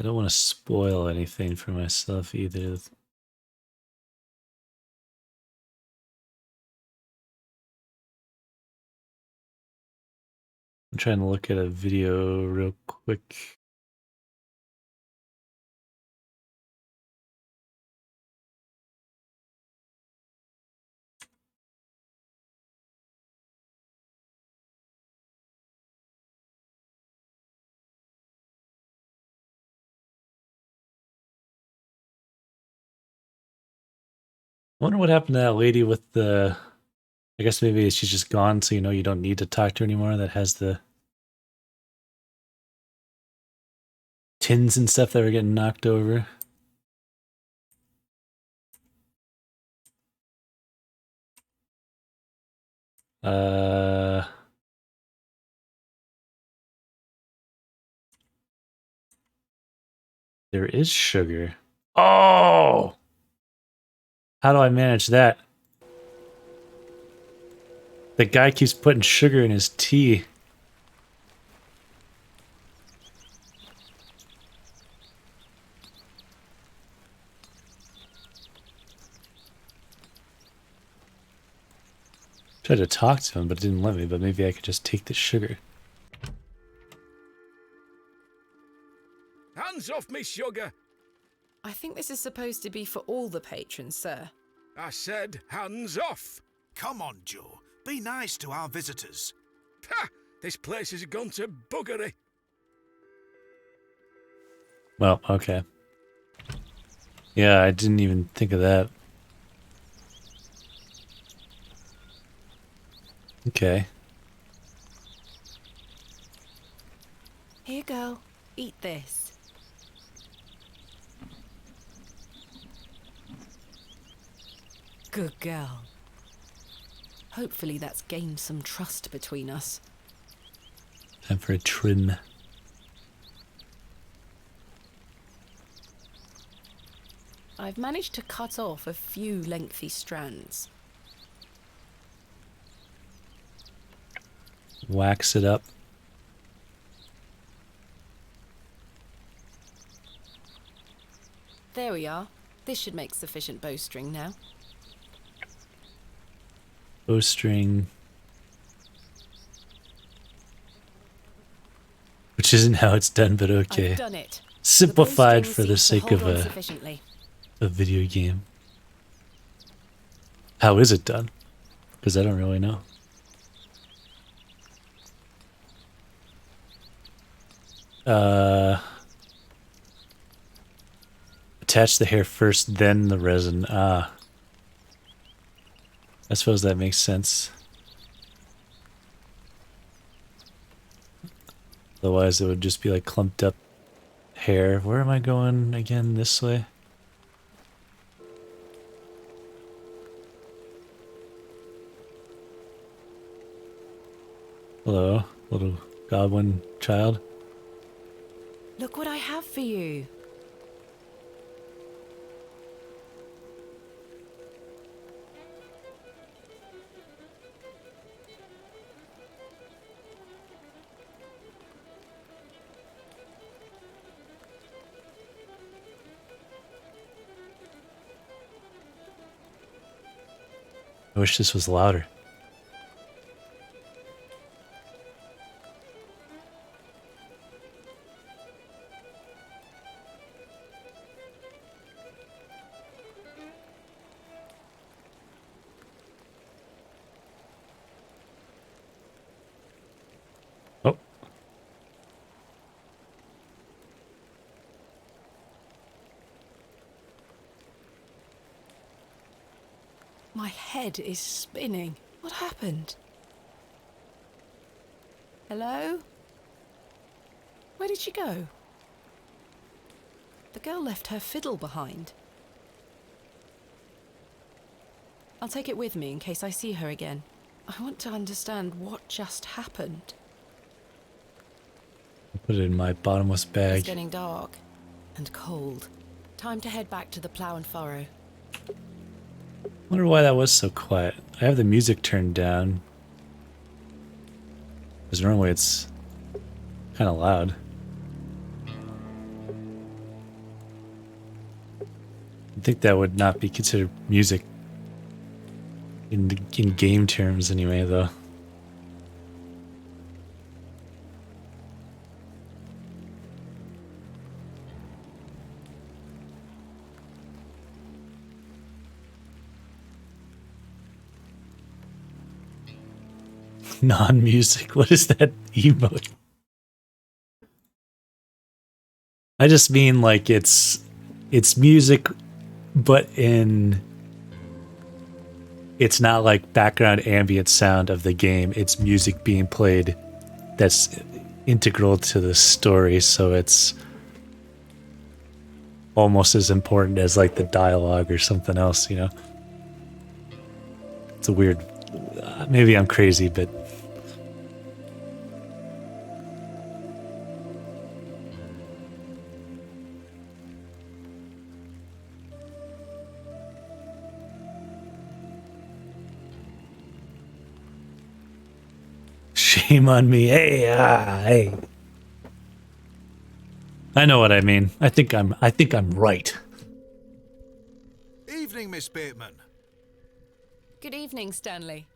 A: don't want to spoil anything for myself either. I'm trying to look at a video real quick. I wonder what happened to that lady with the... I guess maybe she's just gone, so you know you don't need to talk to her anymore. That has the tins and stuff that were getting knocked over. There is sugar. Oh! How do I manage that? The guy keeps putting sugar in his tea. Tried to talk to him, but it didn't let me, but maybe I could just take the sugar.
K: Hands off me, sugar!
B: I think this is supposed to be for all the patrons, sir.
K: I said hands off!
L: Come on, Joe. Be nice to our visitors.
K: Ha! This place has gone to buggery.
A: Well, okay. Yeah, I didn't even think of that. Okay.
B: Here you go. Eat this. Good girl. Hopefully that's gained some trust between us.
A: Time for a trim.
B: I've managed to cut off a few lengthy strands.
A: Wax it up.
B: There we are. This should make sufficient bowstring now.
A: Bowstring. Which isn't how it's done, but okay.
B: I've done it.
A: Simplified
B: The
A: for the
B: bowstring
A: sake
B: seems
A: of
B: to hold on sufficiently.
A: a video game. How is it done? Because I don't really know. Attach the hair first, then the resin. Ah. I suppose that makes sense. Otherwise it would just be like clumped up hair. Where am I going again? This way? Hello, little goblin child.
B: Look what I have for you.
A: I wish this was louder. Oh.
B: My head is spinning. What happened? Hello? Where did she go? The girl left her fiddle behind. I'll take it with me in case I see her again. I want to understand what just happened.
A: Put it in my bottomless
B: It's
A: bag.
B: getting dark and cold. Time to head back to the plough and furrow.
A: Wonder why that was so quiet. I have the music turned down. Because normally it's kind of loud. I think that would not be considered music in game terms anyway, though. Non-music. What is that emote? I just mean like it's music, but it's not like background ambient sound of the game. It's music being played that's integral to the story, so it's almost as important as like the dialogue or something else, you know? It's a weird... maybe I'm crazy, but... Shame on me. Hey, hey. I know what I mean. I think I'm right.
L: Evening, Miss Bateman.
B: Good evening, Stanley.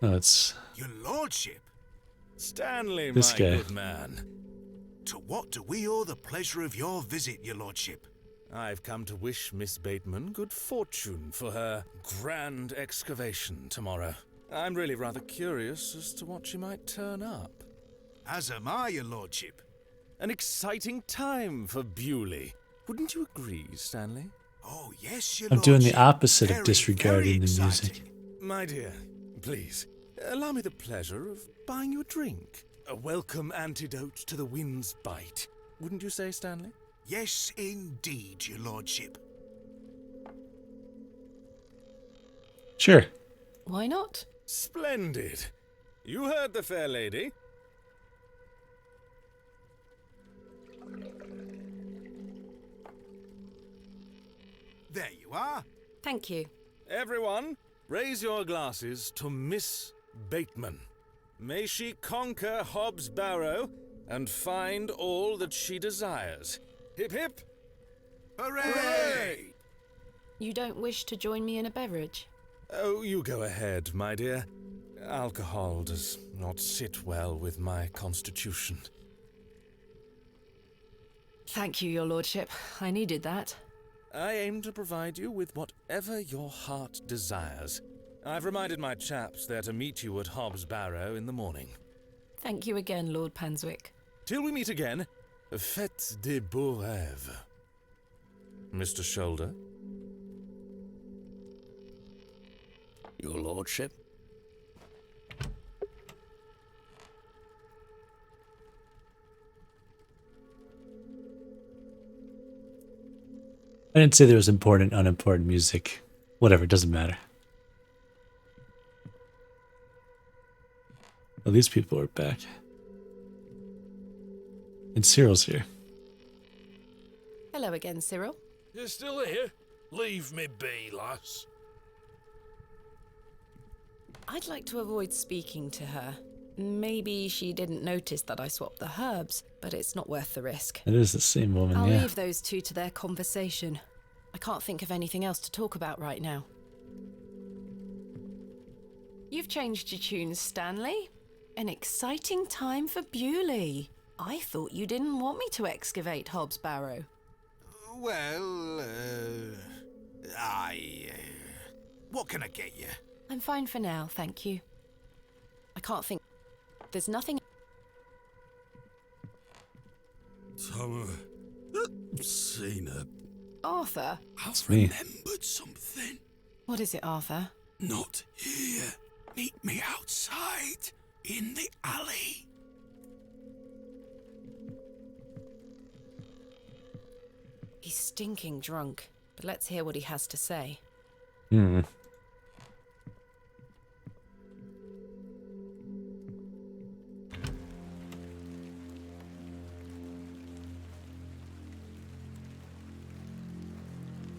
A: No, it's
L: Your lordship.
C: Stanley,
A: This
C: my
A: guy.
C: good man.
L: To what do we owe the pleasure of your visit, your lordship?
C: I've come to wish Miss Bateman good fortune for her grand excavation tomorrow. I'm really rather curious as to what she might turn up.
L: As am I, your lordship.
C: An exciting time for Bewley. Wouldn't you agree, Stanley?
L: Oh, yes, your
A: I'm doing the
L: lordship.
A: opposite of
L: Very,
A: disregarding
L: very
A: the music.
L: exciting.
C: My dear, please, allow me the pleasure of buying you a drink. A welcome antidote to the wind's bite. Wouldn't you say, Stanley?
L: Yes, indeed, your lordship.
A: Sure.
B: Why not?
C: Splendid. You heard the fair lady.
L: There you are.
B: Thank you.
C: Everyone, raise your glasses to Miss Bateman. May she conquer Hobbs Barrow and find all that she desires. Hip hip!
L: Hooray!
B: You don't wish to join me in a beverage?
C: Oh, you go ahead, my dear. Alcohol does not sit well with my constitution.
B: Thank you, your lordship. I needed that.
C: I aim to provide you with whatever your heart desires. I've reminded my chaps they're to meet you at Hobbs Barrow in the morning.
B: Thank you again, Lord Panswick.
C: Till we meet again, faites des beaux rêves. Mr. Shoulder?
F: Your lordship?
A: I didn't say there was important, unimportant music. Whatever, it doesn't matter. these people are back. And Cyril's here.
B: Hello again, Cyril.
K: You still here? Leave me be, lass.
B: I'd like to avoid speaking to her. Maybe she didn't notice that I swapped the herbs, but it's not worth the risk.
A: It is the same woman,
B: I'll
A: yeah.
B: leave those two to their conversation. I can't think of anything else to talk about right now. You've changed your tunes, Stanley. An exciting time for Bewley. I thought you didn't want me to excavate Hobbs Barrow.
L: Well, what can I get you?
B: I'm fine for now, thank you. I can't think... There's nothing...
K: Tom, seen her.
B: Arthur?
K: I've remembered something.
B: What is it, Arthur?
K: Not here. Meet me outside, in the alley.
B: He's stinking drunk, but let's hear what he has to say.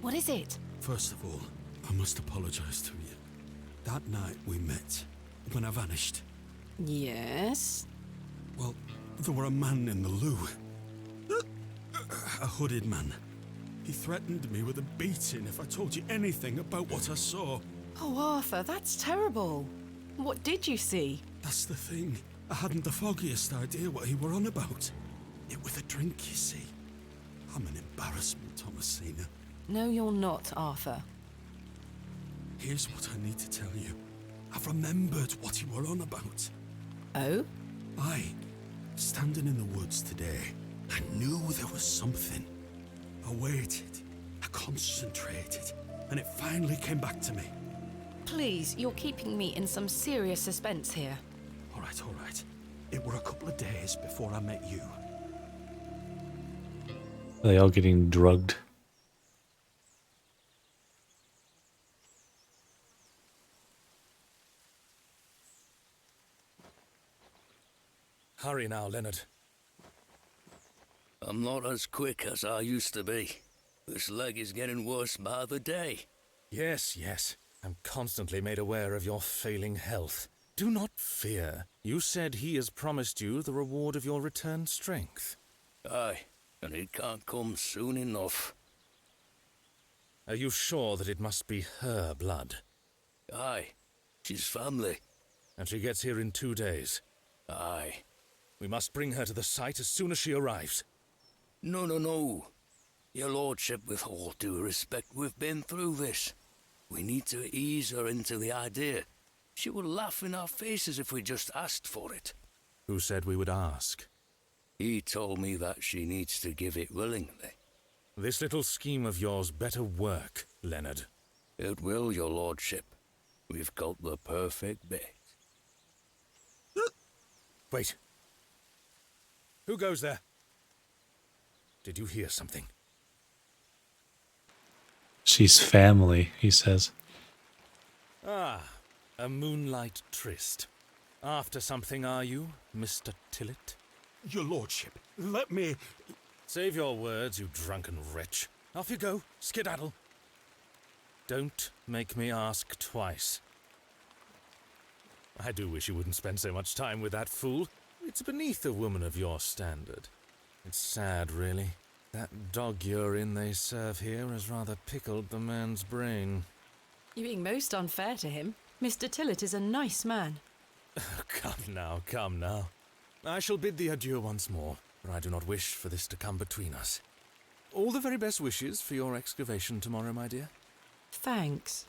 B: What is it?
K: First of all, I must apologize to you. That night we met, when I vanished.
B: Yes?
K: Well, there were a man in the loo. A hooded man. He threatened me with a beating if I told you anything about what I saw.
B: Oh, Arthur, that's terrible. What did you see?
K: That's the thing. I hadn't the foggiest idea what he were on about. It was a drink, you see. I'm an embarrassment, Thomasina.
B: No, you're not, Arthur.
K: Here's what I need to tell you. I've remembered what you were on about.
B: Oh?
K: Standing in the woods today, I knew there was something. I waited, I concentrated, and it finally came back to me.
B: Please, you're keeping me in some serious suspense here.
K: All right. It were a couple of days before I met you.
A: Are they all getting drugged?
C: Hurry now, Leonard.
F: I'm not as quick as I used to be. This leg is getting worse by the day.
C: Yes. I'm constantly made aware of your failing health. Do not fear. You said he has promised you the reward of your returned strength.
F: Aye, and it can't come soon enough.
C: Are you sure that it must be her blood?
F: Aye, she's family.
C: And she gets here in 2 days?
F: Aye.
C: We must bring her to the site as soon as she arrives.
F: No. Your lordship, with all due respect, we've been through this. We need to ease her into the idea. She would laugh in our faces if we just asked for it.
C: Who said we would ask?
F: He told me that she needs to give it willingly.
C: This little scheme of yours better work, Leonard.
F: It will, your lordship. We've got the perfect bait.
C: Wait. Who goes there? Did you hear something?
A: She's family, he says.
C: Ah, a moonlight tryst. After something, are you, Mr. Tillett?
K: Your lordship, let me...
C: Save your words, you drunken wretch. Off you go, skedaddle. Don't make me ask twice. I do wish you wouldn't spend so much time with that fool. It's beneath a woman of your standard. It's sad, really. That dog urine they serve here has rather pickled the man's brain.
B: You're being most unfair to him. Mr. Tillett is a nice man.
C: Come now. I shall bid thee adieu once more, for I do not wish for this to come between us. All the very best wishes for your excavation tomorrow, my dear.
B: Thanks.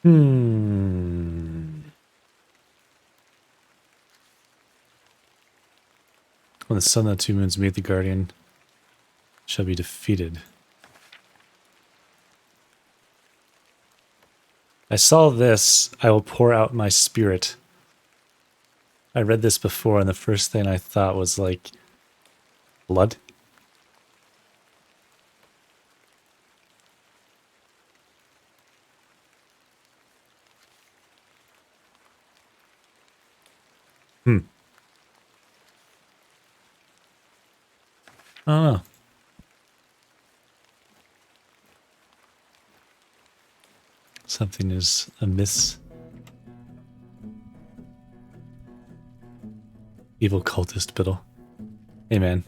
A: When the sun and the 2 moons meet, the guardian shall be defeated. I saw this, I will pour out my spirit. I read this before, and the first thing I thought was like, blood? I don't know. Something is amiss. Evil cultist Biddle. Hey man.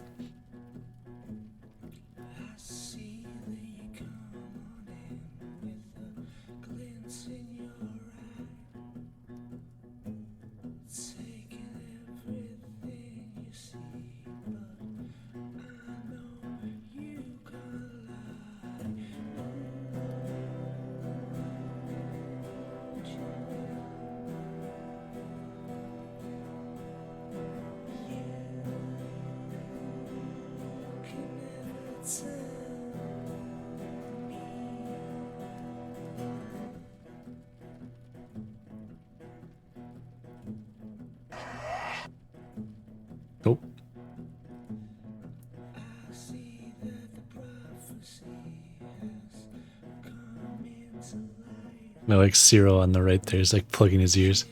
A: Nope. I like Cyril on the right there. He's like plugging his ears.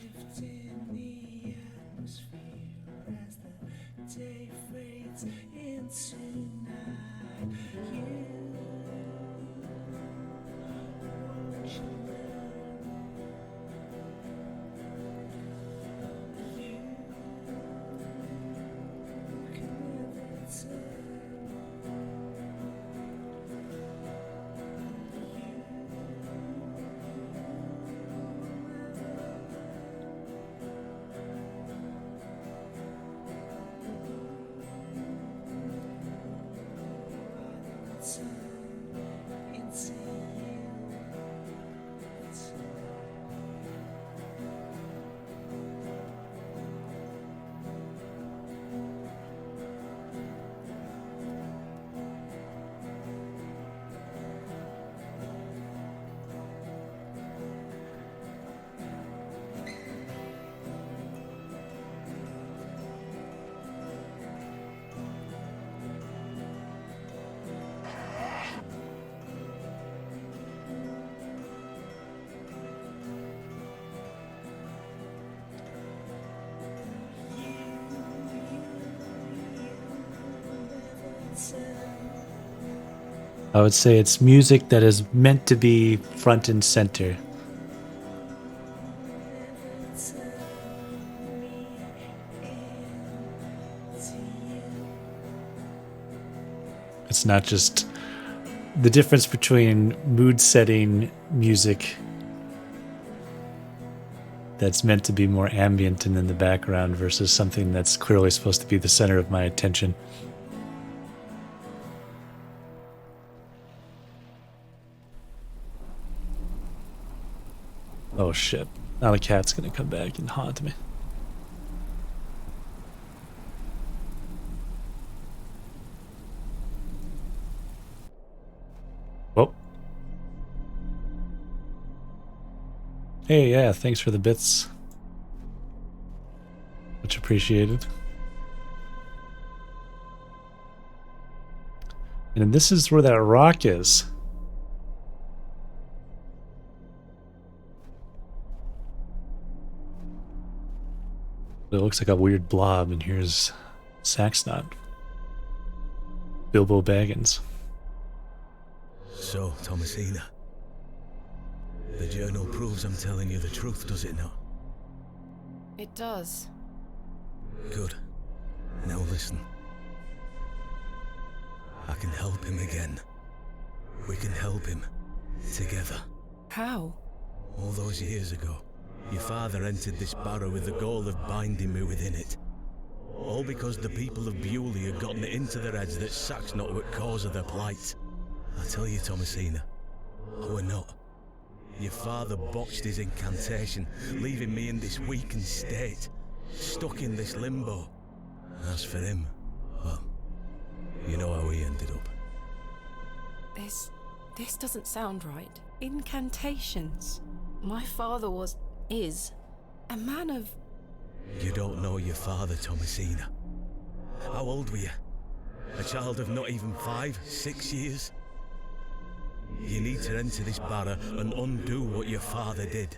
A: I would say it's music that is meant to be front and center. It's not just the difference between mood setting music that's meant to be more ambient and in the background versus something that's clearly supposed to be the center of my attention. Oh shit. Now the cat's gonna come back and haunt me. Oh. Hey, yeah, thanks for the bits. Much appreciated. And this is where that rock is. It looks like a weird blob, and here's Saxnot. Bilbo Baggins.
K: So, Thomasina, the journal proves I'm telling you the truth, does it not?
B: It does.
K: Good. Now listen. I can help him again. We can help him. Together.
B: How?
K: All those years ago, your father entered this barrow with the goal of binding me within it. All because the people of Bewley had gotten it into their heads that Saxnot were cause of their plight. I tell you, Thomasina, I were not. Your father botched his incantation, leaving me in this weakened state, stuck in this limbo. As for him, well, you know how he ended up.
B: This doesn't sound right. Incantations. My father is a man of...
K: You don't know your father, Thomasina. How old were you? A child of not even 5, 6 years? You need to enter this barrow and undo what your father did.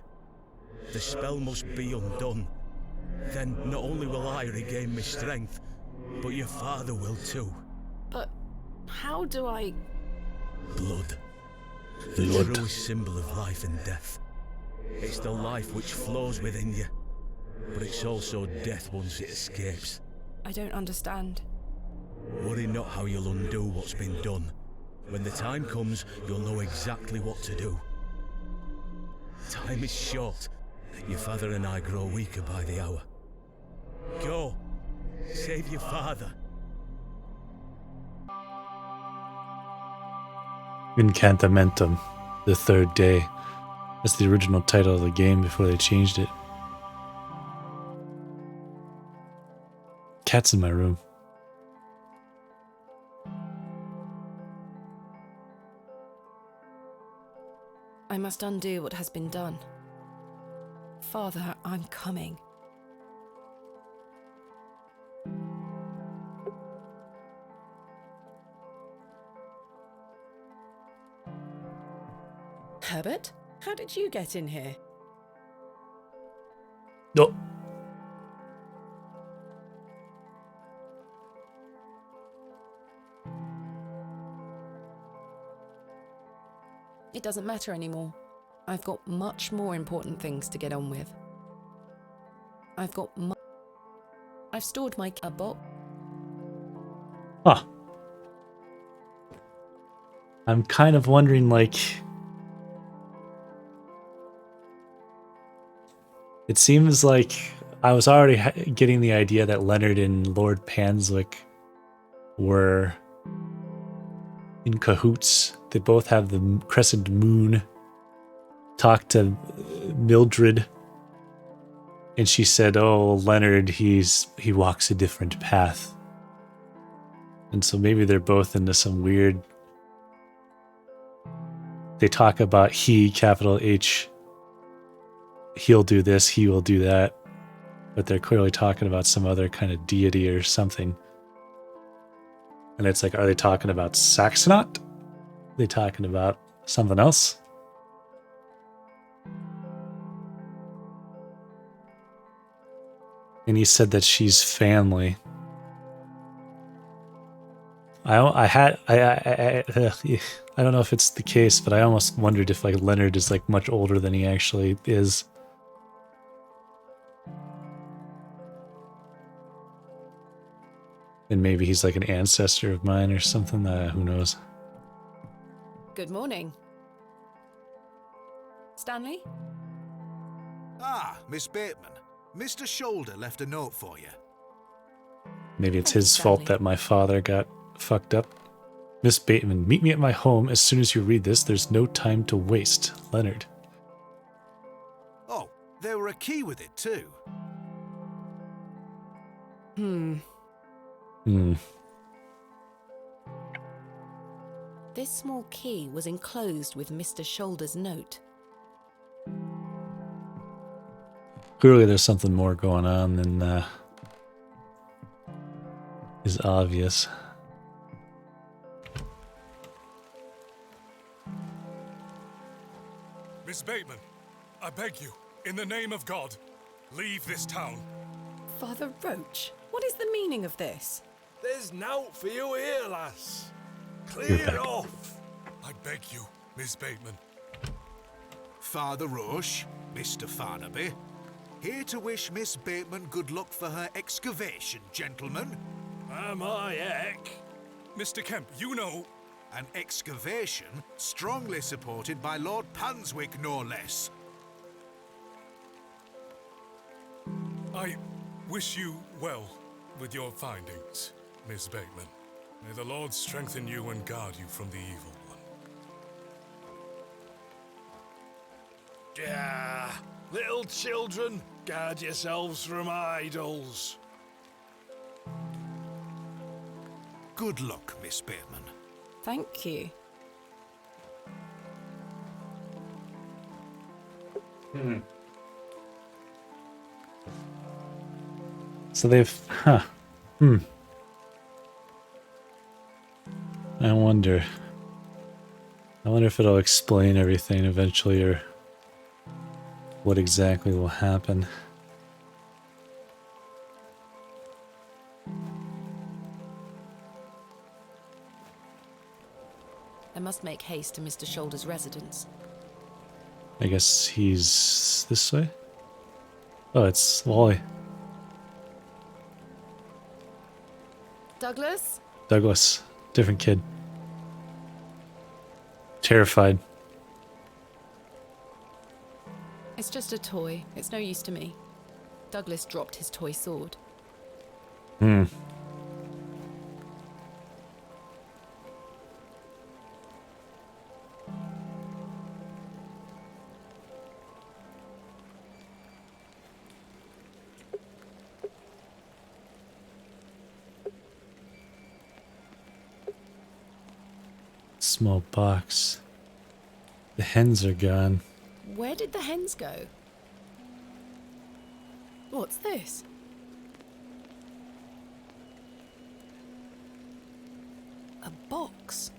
K: The spell must be undone. Then not only will I regain my strength, but your father will too.
B: But how do I...
K: Blood. The truest symbol of life and death. It's the life which flows within you, but it's also death once it escapes.
B: I don't understand.
K: Worry not how you'll undo what's been done. When the time comes, you'll know exactly what to do. Time is short. Your father and I grow weaker by the hour. Go. Save your father.
A: Incantamentum, the third day. That's the original title of the game before they changed it. Cat's in my room.
B: I must undo what has been done. Father, I'm coming. Herbert, how did you get in here?
A: No.
B: It doesn't matter anymore. I've got much more important things to get on with. I've stored my box.
A: Huh. I'm kind of wondering, like... It seems like I was already getting the idea that Leonard and Lord Panswick were in cahoots. They both have the crescent moon. Talked to Mildred, and she said, "Oh, Leonard, he walks a different path." And so maybe they're both into some weird. They talk about he, capital H. He'll do this, he will do that, but they're clearly talking about some other kind of deity or something. And it's like, are they talking about Saxonot? Are they talking about something else? And he said that she's family. I don't know if it's the case, but I almost wondered if like Leonard is like much older than he actually is. And maybe he's like an ancestor of mine or something. Who knows?
B: Good morning. Stanley?
L: Ah, Miss Bateman. Mr. Shoulder left a note for you.
A: Maybe it's his fault that my father got fucked up. Miss Bateman, meet me at my home as soon as you read this. There's no time to waste. Leonard.
L: Oh, there were a key with it too.
B: This small key was enclosed with Mr. Shoulder's note.
A: Clearly there's something more going on than is obvious.
M: Miss Bateman, I beg you, in the name of God, leave this town.
B: Father Roach, what is the meaning of this?
M: There's nought for you here, lass. Clear off. I beg you, Miss Bateman.
L: Father Roche, Mr. Farnaby, here to wish Miss Bateman good luck for her excavation, gentlemen.
M: Am I heck? Mr. Kemp, you know...
L: An excavation strongly supported by Lord Panswick, no less.
M: I wish you well with your findings, Miss Bateman. May the Lord strengthen you and guard you from the evil one. Yeah, little children, guard yourselves from idols.
L: Good luck, Miss Bateman.
B: Thank you.
A: So they've... I wonder if it'll explain everything eventually, or what exactly will happen.
B: must make haste to Mr. Shoulder's residence.
A: I guess he's this way? Oh, it's Wally.
B: Douglas?
A: Douglas. Different kid. Terrified.
B: It's just a toy. It's no use to me. Douglas dropped his toy sword.
A: Hmm. Small box. The hens are gone.
B: Where did the hens go? What's this? A box.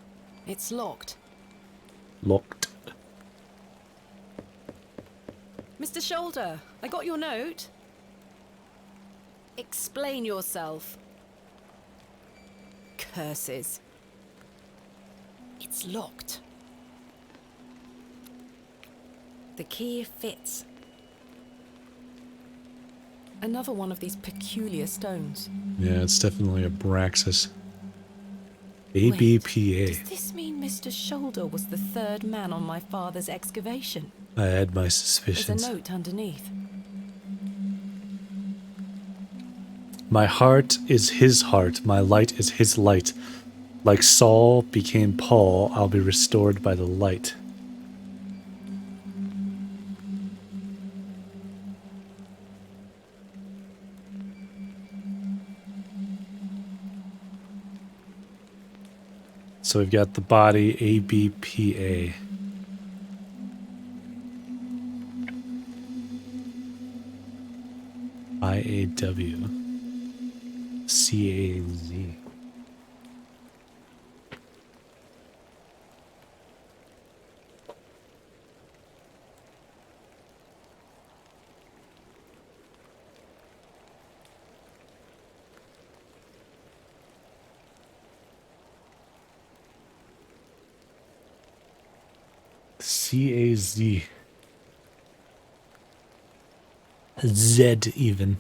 B: It's locked.
A: Locked.
B: Mr. Shoulder, I got your note. Explain yourself. Curses. It's locked. The key fits. Another one of these peculiar stones.
A: Yeah, it's definitely a Braxis.
B: Wait,
A: ABPA.
B: does this mean Mr. Shoulder was the third man on my father's excavation?
A: I had my
B: There's
A: suspicions.
B: a note underneath.
A: My heart is his heart, my light is his light. Like Saul became Paul, I'll be restored by the light. So we've got the body, ABPA. IAW. CAZ. CAZ. Z even.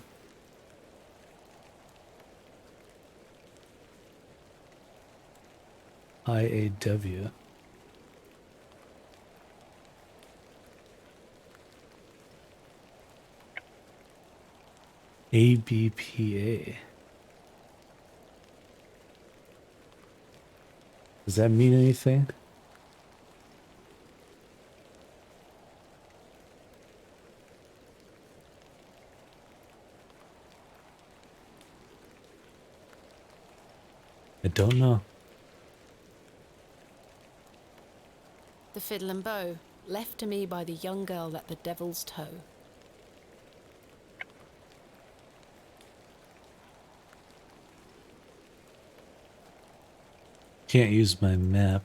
A: IAW. ABPA. Does that mean anything? I don't know.
B: The fiddle and bow, left to me by the young girl at the Devil's Toe.
A: Can't use my map.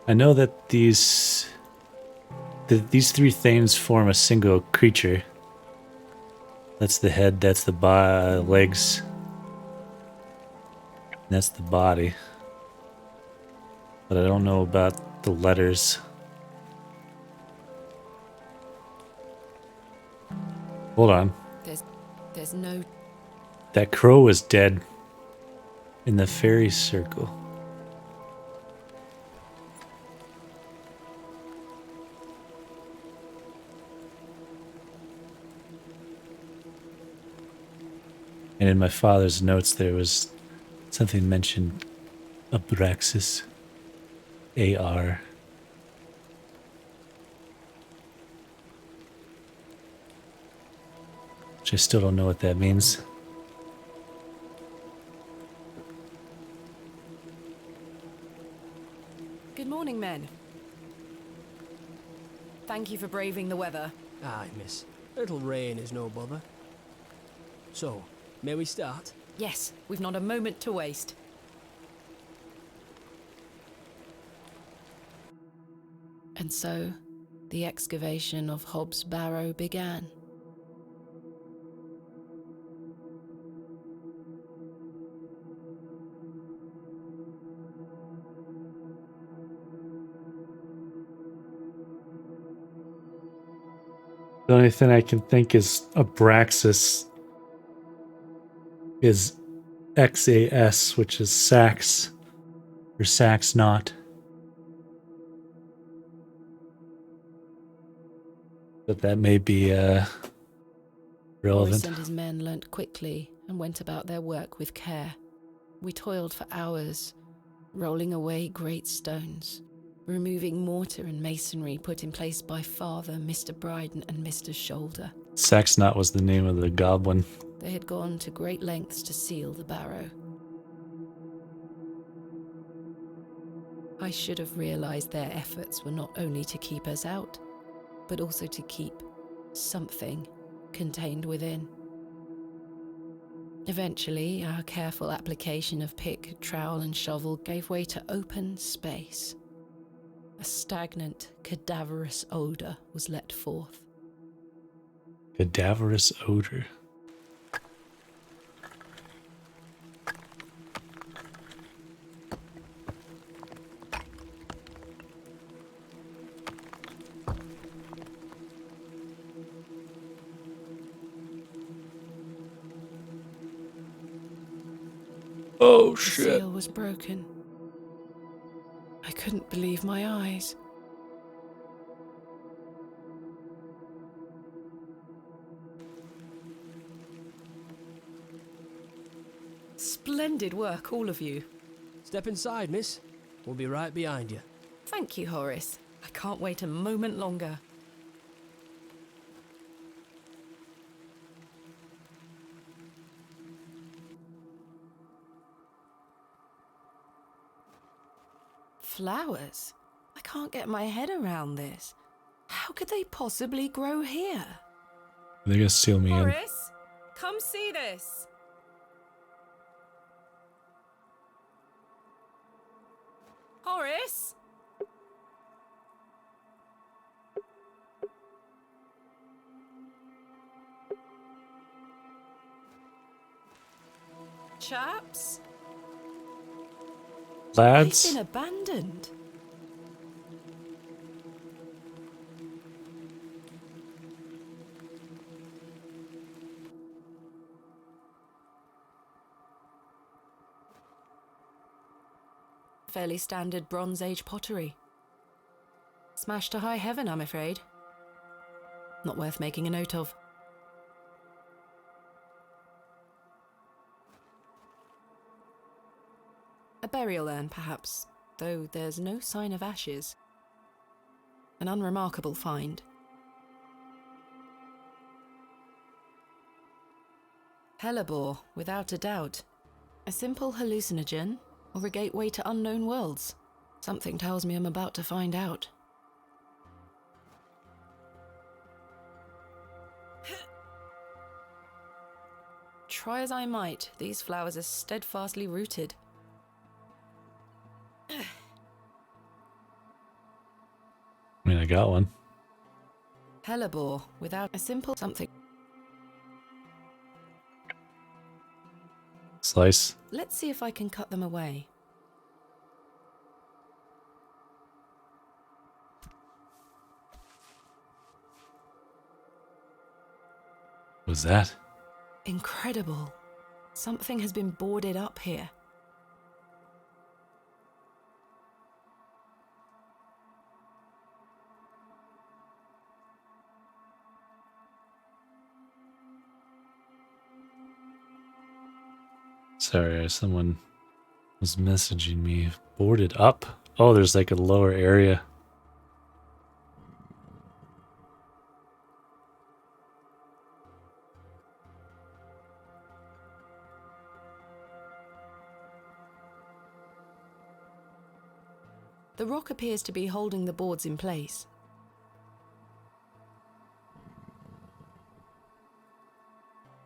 A: I know that these three things form a single creature. That's the head, that's the legs, that's the body. But I don't know about the letters. Hold on.
B: There's no...
A: That crow is dead in the fairy circle. And in my father's notes, there was something mentioned Abraxas. AR. Which I still don't know what that means.
B: Good morning, men. Thank you for braving the weather.
I: Aye, miss. A little rain is no bother. So, may we start?
B: Yes, we've not a moment to waste. And so, the excavation of Hobbs Barrow began.
A: The only thing I can think is Abraxas is XAS, which is Sax, or Sax not. But that may be
B: Horace
A: relevant.
B: and his men learnt quickly and went about their work with care. We toiled for hours, rolling away great stones, removing mortar and masonry put in place by Father, Mr. Bryden, and Mr. Shoulder.
A: Saxnot was the name of the goblin.
B: They had gone to great lengths to seal the barrow. I should have realized their efforts were not only to keep us out, but also to keep something contained within. Eventually, our careful application of pick, trowel, and shovel gave way to open space. A stagnant, cadaverous odour was let forth.
A: Cadaverous odor. Oh
B: The
A: shit.
B: seal was broken. I couldn't believe my eyes. Splendid work, all of you.
I: Step inside, miss. We'll be right behind you.
B: Thank you, Horace. I can't wait a moment longer. Flowers? I can't get my head around this. How could they possibly grow here?
A: They're gonna seal me in.
B: Horace, come see this. Horace? Chaps?
A: Lads?
B: They've been abandoned. Fairly standard Bronze Age pottery. Smashed to high heaven, I'm afraid. Not worth making a note of. A burial urn, perhaps, though there's no sign of ashes. An unremarkable find. Hellebore, without a doubt. A simple hallucinogen, or a gateway to unknown worlds. Something tells me I'm about to find out. Try as I might, these flowers are steadfastly rooted.
A: I mean, I got one.
B: Hellebore, without a simple something.
A: Slice.
B: Let's see if I can cut them away.
A: What was that?
B: Incredible. Something has been boarded up here.
A: Sorry, someone was messaging me. Boarded up? Oh, there's like a lower area.
B: The rock appears to be holding the boards in place.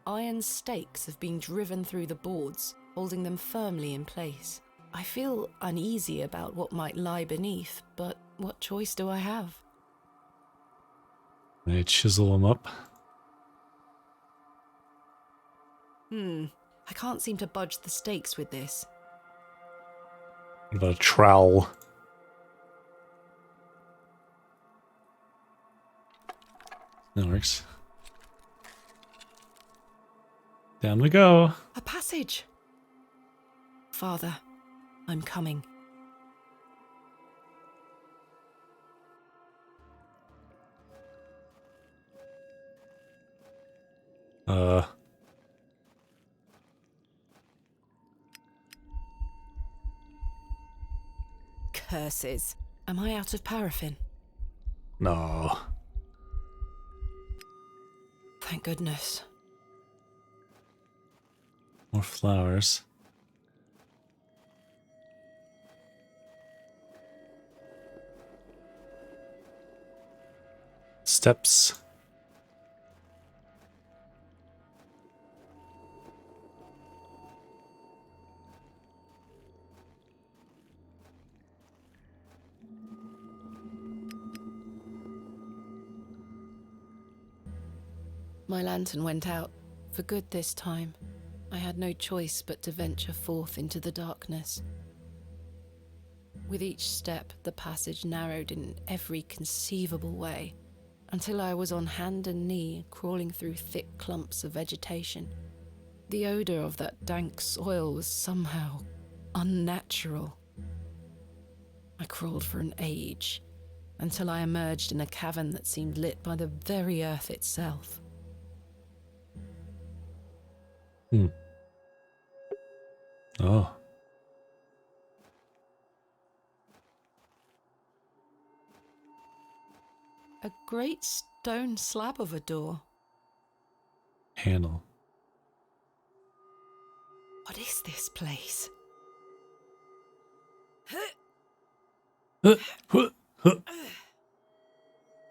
B: Iron stakes have been driven through the boards, holding them firmly in place. I feel uneasy about what might lie beneath, but what choice do I have?
A: They chisel them up.
B: I can't seem to budge the stakes with this.
A: What about a trowel? That works. Down we go.
B: A passage. Father, I'm coming. Curses. Am I out of paraffin?
A: No.
B: Thank goodness.
A: More flowers. Steps.
B: My lantern went out, for good this time. I had no choice but to venture forth into the darkness. With each step, the passage narrowed in every conceivable way, until I was on hand and knee, crawling through thick clumps of vegetation. The odour of that dank soil was somehow unnatural. I crawled for an age, until I emerged in a cavern that seemed lit by the very earth itself.
A: Oh.
B: A great stone slab of a door.
A: Handle.
B: What is this place?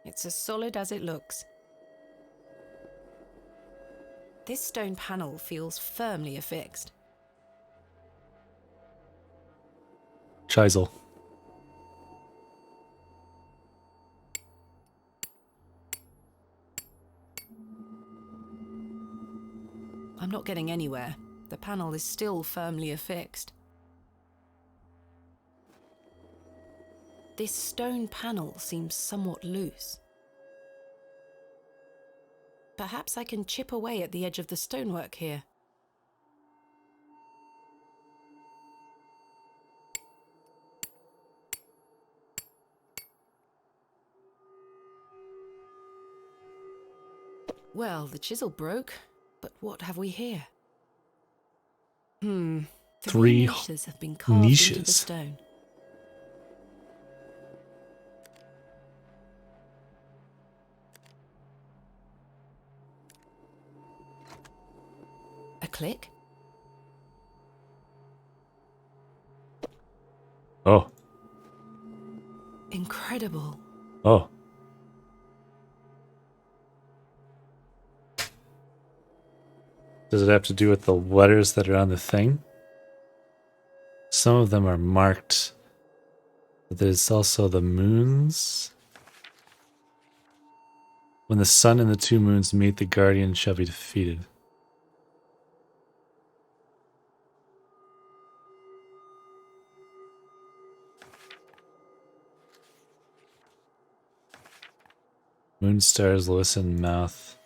B: It's as solid as it looks. This stone panel feels firmly affixed.
A: Chisel.
B: I'm not getting anywhere. The panel is still firmly affixed. This stone panel seems somewhat loose. Perhaps I can chip away at the edge of the stonework here. Well, the chisel broke, but what have we here? Three niches have been carved into the stone. A click?
A: Oh.
B: Incredible.
A: Oh. Does it have to do with the letters that are on the thing? Some of them are marked, but there's also the moons. When the sun and the two moons meet, the guardian shall be defeated. Moon stars, listen, mouth.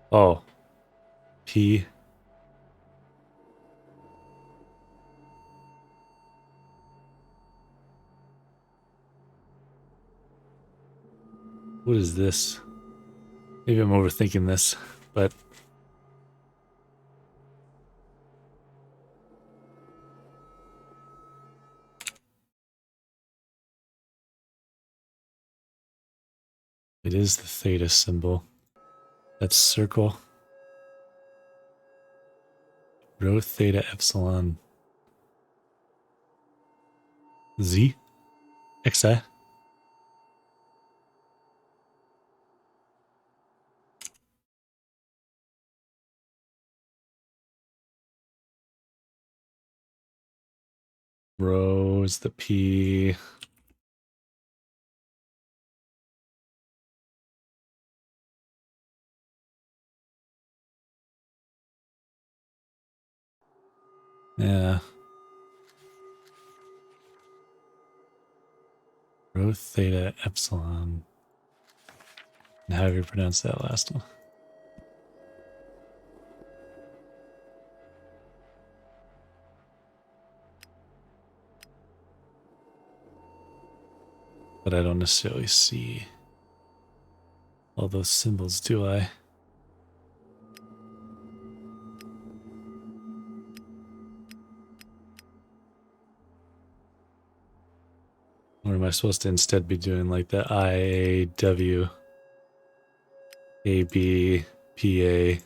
A: Oh. P. What is this? Maybe I'm overthinking this, but it is the theta symbol. That's circle. Rho theta epsilon Z XI. Rho is the P. Yeah. Rho Theta Epsilon. And how do you pronounce that last one? But I don't necessarily see all those symbols, do I? Or am I supposed to instead be doing like the I, A, W, A, B, P, A,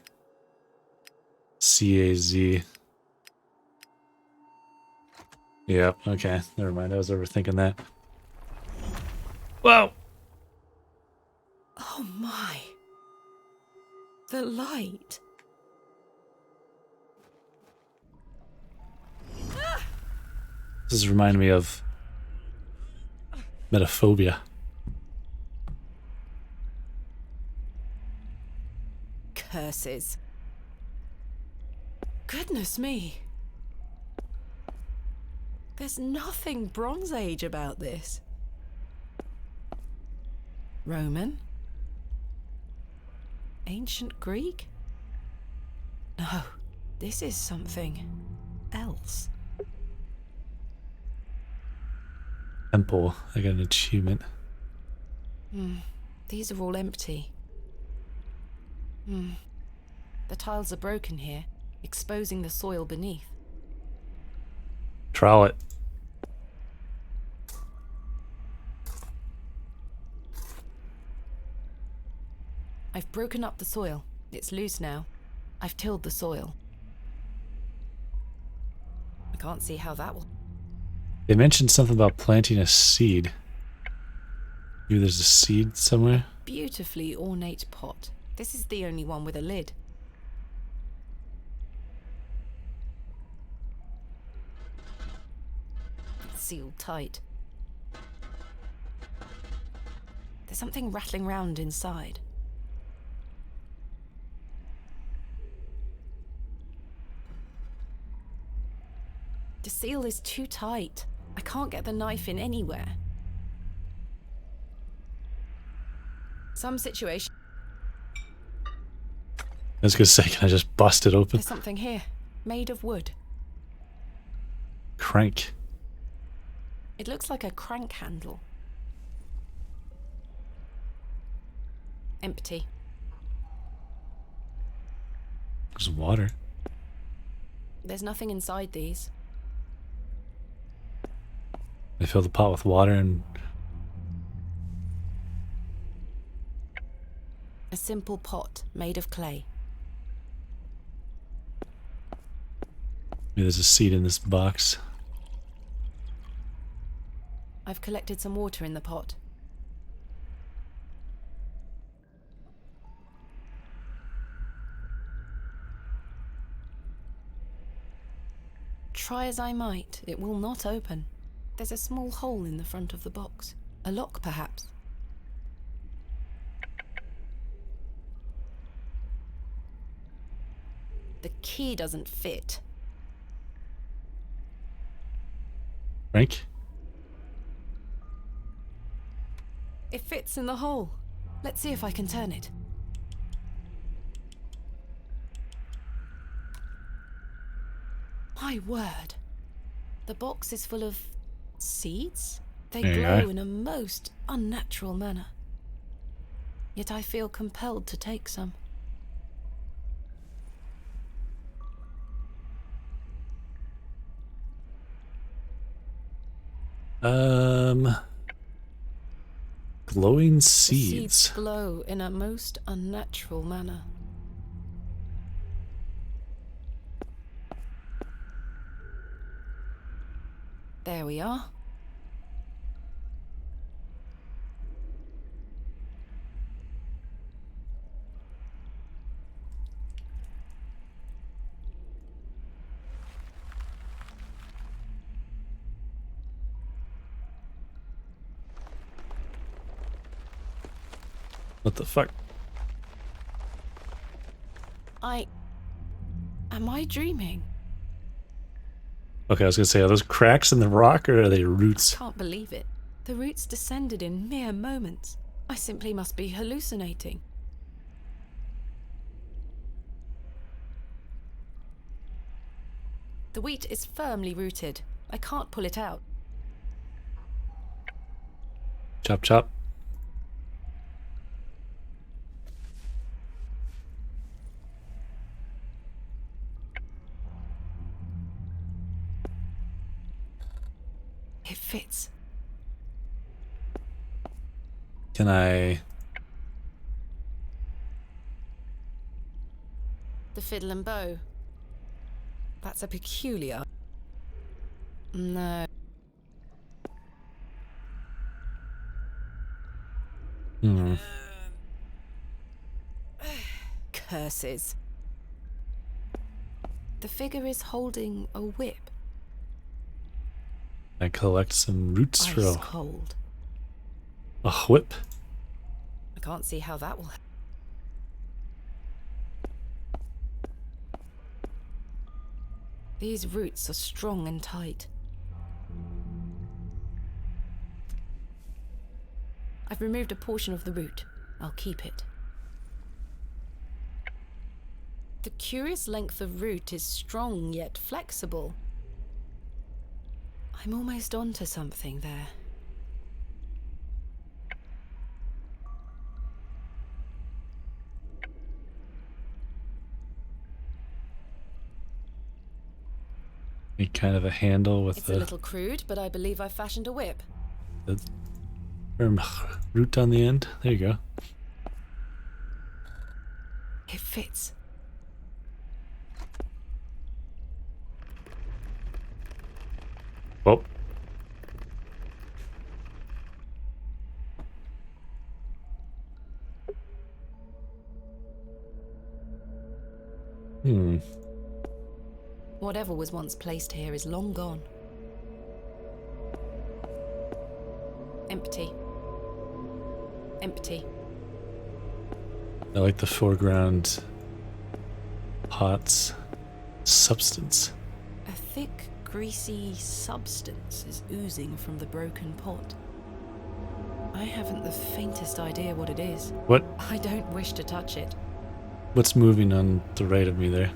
A: C, A, Z? Yep, okay, never mind. I was overthinking that. Whoa!
B: Oh my. The light.
A: This is reminding me of Metaphobia.
B: Curses. Goodness me. There's nothing Bronze Age about this. Roman? Ancient Greek? No, this is something else.
A: Temple. I got an achievement.
B: These are all empty. The tiles are broken here, exposing the soil beneath.
A: Trowel it.
B: I've broken up the soil. It's loose now. I've tilled the soil. I can't see how that will...
A: They mentioned something about planting a seed. Maybe there's a seed somewhere?
B: Beautifully ornate pot. This is the only one with a lid. It's sealed tight. There's something rattling round inside. The seal is too tight. I can't get the knife in anywhere. Some situation.
A: I was gonna say, can I just bust it open?
B: There's something here, made of wood.
A: Crank.
B: It looks like a crank handle. Empty.
A: There's water.
B: There's nothing inside these.
A: I fill the pot with water and...
B: A simple pot made of clay.
A: Maybe there's a seed in this box.
B: I've collected some water in the pot. Try as I might, it will not open. There's a small hole in the front of the box. A lock, perhaps. The key doesn't fit.
A: Frank?
B: It fits in the hole. Let's see if I can turn it. My word. The box is full of seeds? They
A: There you
B: glow
A: are.
B: in a most unnatural manner. Yet I feel compelled to take some.
A: Glowing
B: The
A: seeds.
B: seeds glow in a most unnatural manner. There we are.
A: What the fuck?
B: Am I dreaming?
A: Okay, I was gonna say, are those cracks in the rock or are they roots?
B: Can't believe it. The roots descended in mere moments. I simply must be hallucinating. The wheat is firmly rooted. I can't pull it out.
A: Chop chop.
B: It fits.
A: Can I...
B: The fiddle and bow. That's a peculiar... No. Curses. The figure is holding a whip.
A: I collect some roots for
B: Ice cold.
A: a whip.
B: I can't see how that will... These roots are strong and tight. I've removed a portion of the root. I'll keep it. The curious length of root is strong yet flexible. I'm almost onto something there.
A: Make kind of a handle with
B: It's a little crude, but I believe I've fashioned a whip.
A: the root on the end. There you go.
B: It fits.
A: Oh.
B: Whatever was once placed here is long gone. Empty. Empty.
A: I like the foreground pot's substance.
B: A thick, greasy substance is oozing from the broken pot. I haven't the faintest idea what it is.
A: What?
B: I don't wish to touch it.
A: What's moving on the right of me there?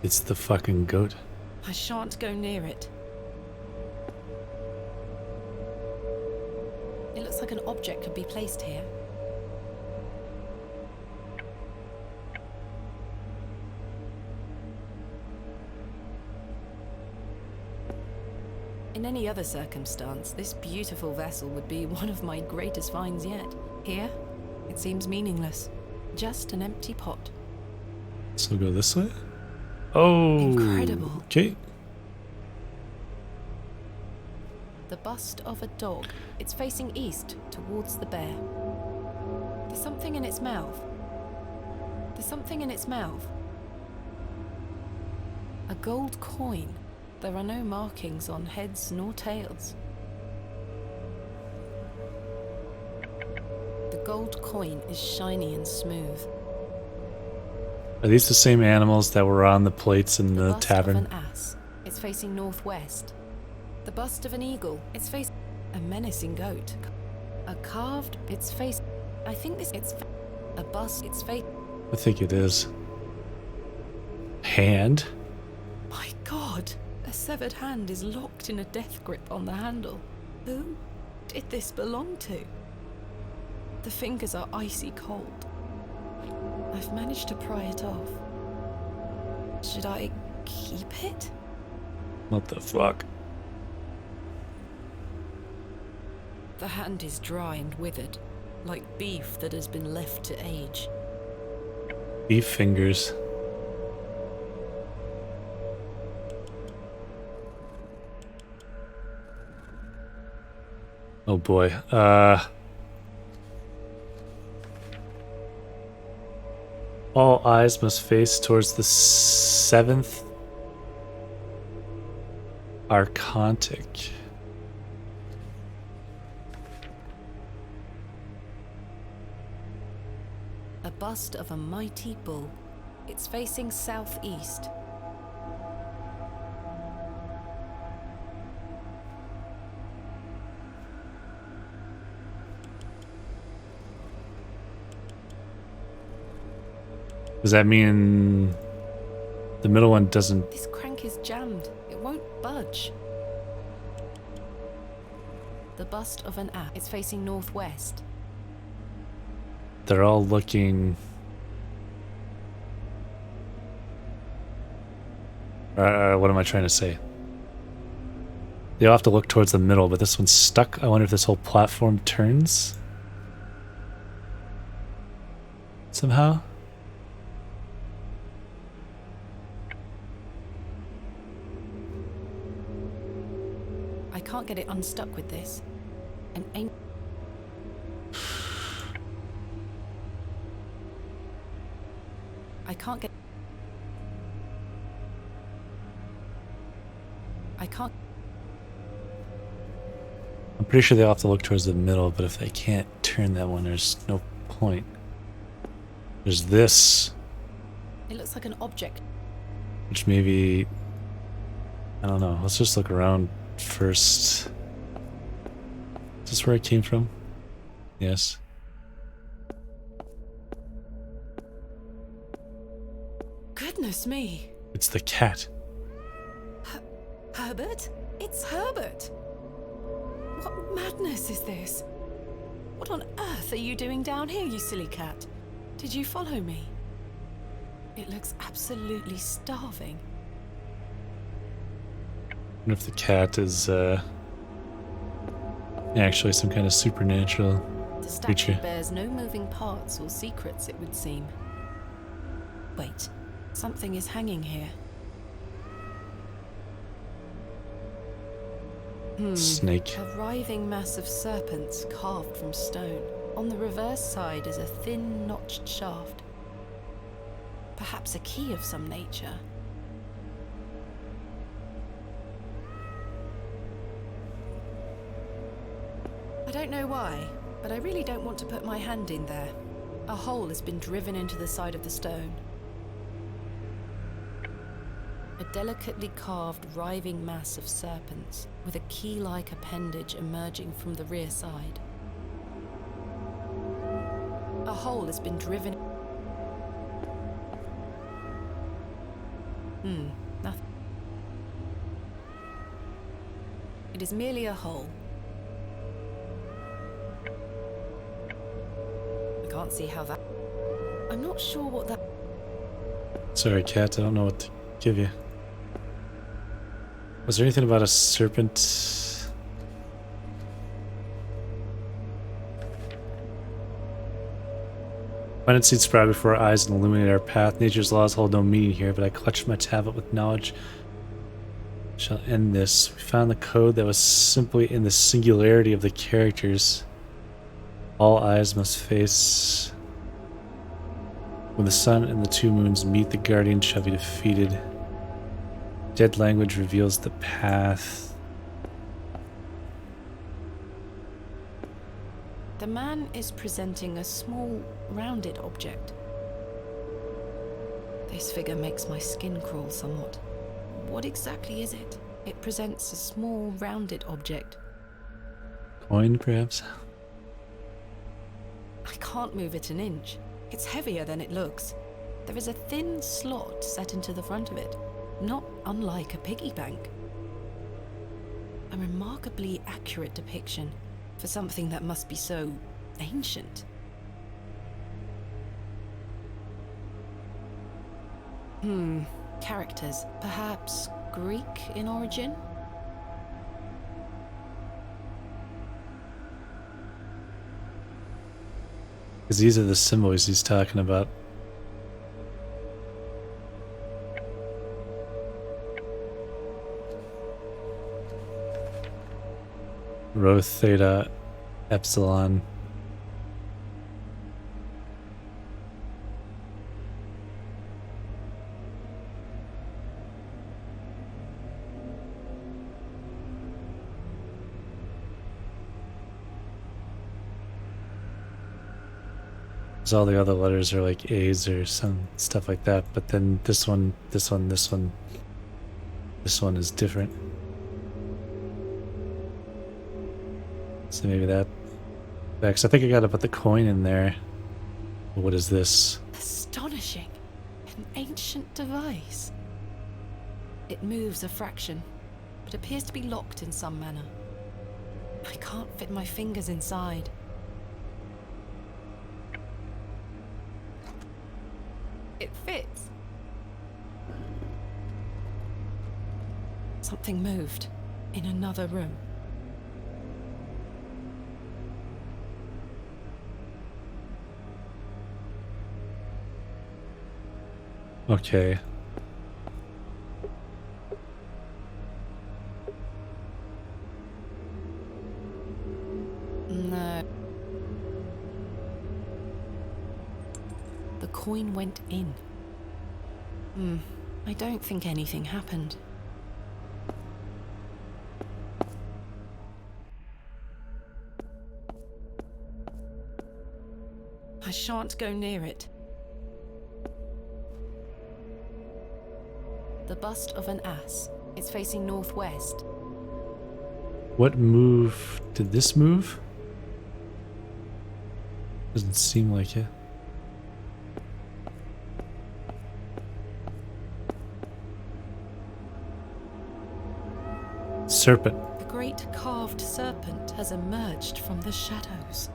A: It's the fucking goat.
B: I shan't go near it. It looks like an object could be placed here. In any other circumstance, this beautiful vessel would be one of my greatest finds yet. Here, it seems meaningless. Just an empty pot.
A: So go this way? Oh!
B: Incredible.
A: Okay.
B: The bust of a dog. It's facing east, towards the bear. There's something in its mouth. There's something in its mouth. A gold coin. There are no markings on heads nor tails. The gold coin is shiny and smooth.
A: Are these the same animals that were on the plates in the
B: bust
A: tavern?
B: of an ass. It's facing northwest. The bust of an eagle. It's facing a menacing goat. A carved. It's face. I think this. It's a bust. It's face.
A: I think it is. Hand?
B: My God! A severed hand is locked in a death grip on the handle. Who did this belong to? The fingers are icy cold. I've managed to pry it off. Should I keep it?
A: What the fuck?
B: The hand is dry and withered, like beef that has been left to age.
A: Beef fingers. Oh boy. All eyes must face towards the 7th Archontic.
B: A bust of a mighty bull. It's facing southeast.
A: Does that mean the middle one doesn't?
B: This crank is jammed. It won't budge. The bust of an ass. It's facing northwest.
A: They're all looking. What am I trying to say? They all have to look towards the middle, but this one's stuck. I wonder if this whole platform turns somehow.
B: I can't get it unstuck with this. An ain't. I can't get. I can't.
A: I'm pretty sure they all have to look towards the middle, but if they can't turn that one, there's no point. There's this,
B: It looks like an object.
A: which maybe, I don't know. Let's just look around first. Is this where it came from? Yes.
B: Goodness me.
A: It's the cat.
B: Herbert? It's Herbert. What madness is this? What on earth are you doing down here, you silly cat? Did you follow me? It looks absolutely starving.
A: I wonder if the cat is actually some kind of supernatural
B: The statue
A: creature.
B: bears no moving parts or secrets, it would seem. Wait, something is hanging here.
A: Snake.
B: A writhing mass of serpents carved from stone. On the reverse side is a thin, notched shaft. Perhaps a key of some nature. I don't know why, but I really don't want to put my hand in there. A hole has been driven into the side of the stone. A delicately carved, writhing mass of serpents, with a key-like appendage emerging from the rear side. A hole has been driven... Nothing. It is merely a hole. I can't see how that... I'm not sure what that...
A: Sorry, cat. I don't know what to give you. Was there anything about a serpent? Planet seeds sprout before our eyes and illuminate our path. Nature's laws hold no meaning here, but I clutched my tablet with knowledge. Shall end this. We found the code that was simply in the singularity of the characters. All eyes must face. When the sun and the two moons meet, the guardian shall be defeated. Dead language reveals the path.
B: The man is presenting a small, rounded object. This figure makes my skin crawl somewhat. What exactly is it? It presents a small, rounded object.
A: Coin, perhaps?
B: I can't move it an inch. It's heavier than it looks. There is a thin slot set into the front of it, not unlike a piggy bank. A remarkably accurate depiction for something that must be so ancient. Characters. Perhaps Greek in origin?
A: Because these are the symbols he's talking about. Rho, theta, epsilon. All the other letters are like A's or some stuff like that, but then this one is different. So maybe that. Because I think I gotta put the coin in there. What is this?
B: Astonishing. An ancient device. It moves a fraction, but appears to be locked in some manner. I can't fit my fingers inside. It fits. Something moved in another room.
A: Okay.
B: No. The coin went in. I don't think anything happened. I shan't go near it. The bust of an ass. It's facing northwest.
A: What move? Did this move? Doesn't seem like it. Serpent.
B: The great carved serpent has emerged from the shadows.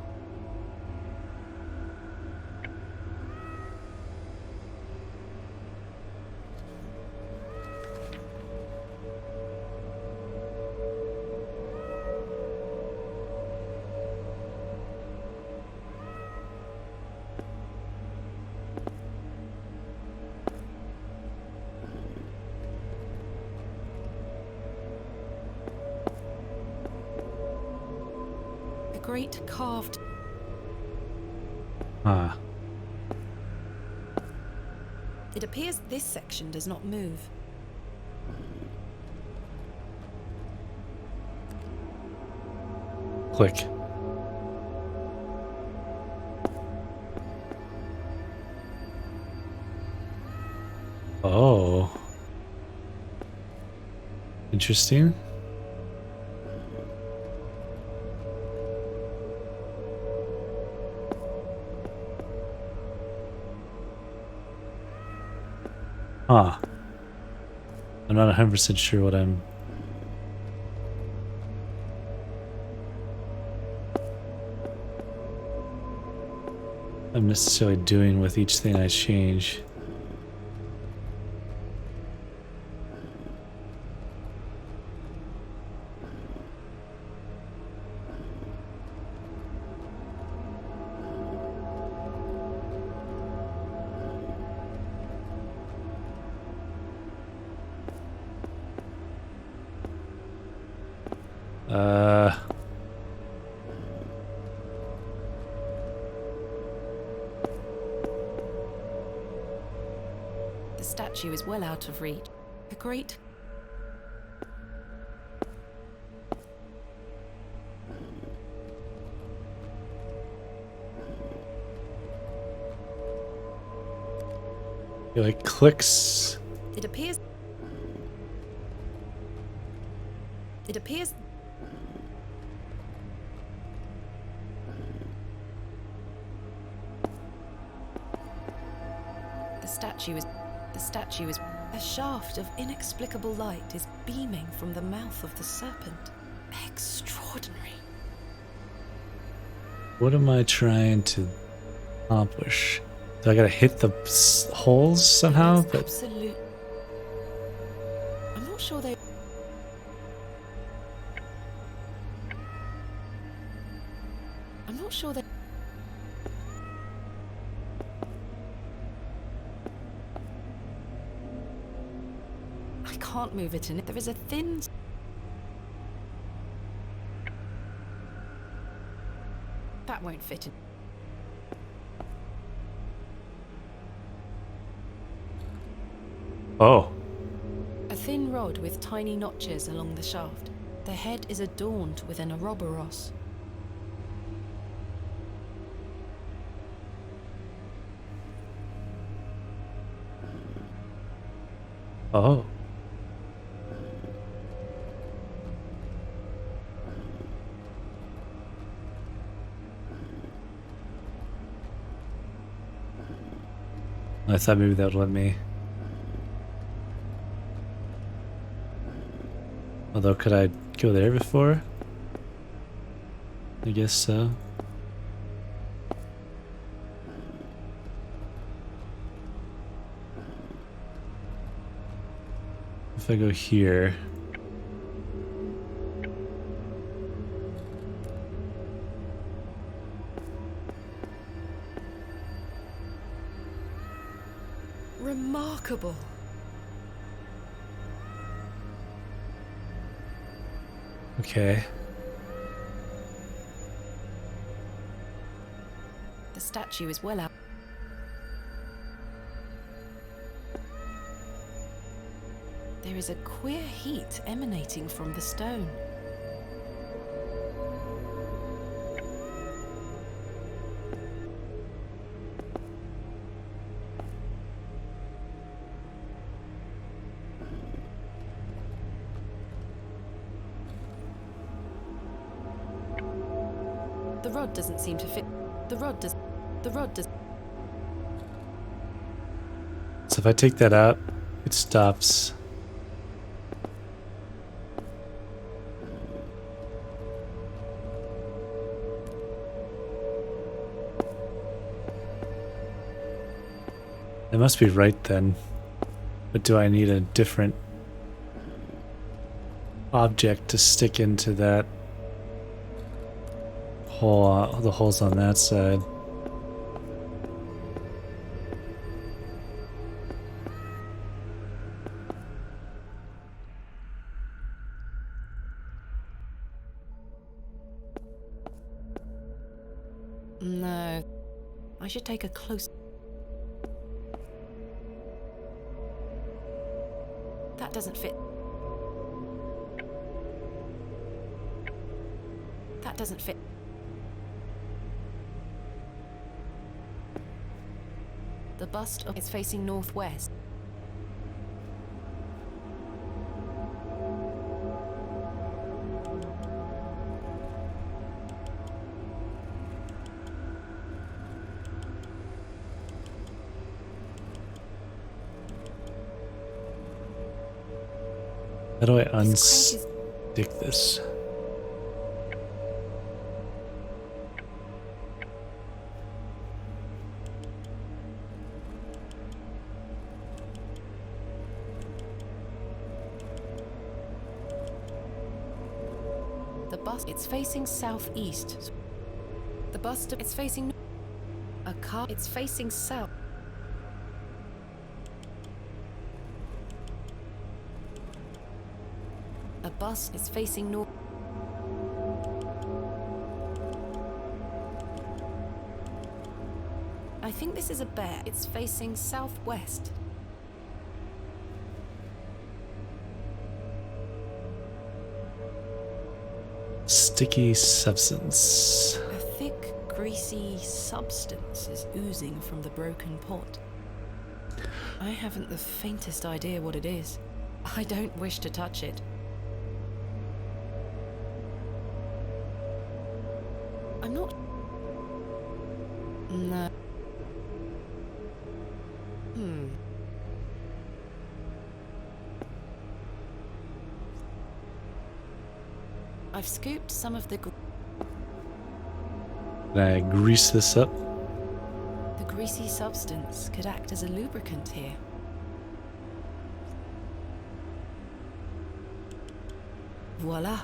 B: Great carved.
A: Ah.
B: It appears this section does not move.
A: Click. Oh. Interesting. Huh. I'm not 100% sure what I'm necessarily doing with each thing I change.
B: The statue is well out of reach. A great...
A: It like clicks.
B: It appears... The statue is... A shaft of inexplicable light is beaming from the mouth of the serpent. Extraordinary.
A: What am I trying to accomplish? Do I gotta hit the holes somehow? But
B: Absolute. I'm not sure they... I'm not sure they... I can't move it in it. There is a thin... That won't fit in.
A: oh,
B: A thin rod with tiny notches along the shaft. The head is adorned with an Ouroboros.
A: oh. I thought maybe that would let me. Although, could I go there before? I guess so. If I go here.
B: Remarkable.
A: Okay.
B: The statue is well out. There is a queer heat emanating from the stone. The rod doesn't seem to fit. The rod does.
A: So if I take that out, it stops. It must be right then. But do I need a different object to stick into that hole, the holes on that side?
B: No. I should take a close. That doesn't fit. That doesn't fit. The bust is facing northwest.
A: How do I unstick this?
B: The bust, it's facing southeast. The bust, it's facing. A car, it's facing south. A bus is facing north. I think this is a bear. It's facing southwest.
A: Sticky substance.
B: A thick, greasy substance is oozing from the broken pot. I haven't the faintest idea what it is. I don't wish to touch it. I'm not. No. I've scooped some of the.
A: Can I grease this up?
B: The greasy substance could act as a lubricant here. Voila.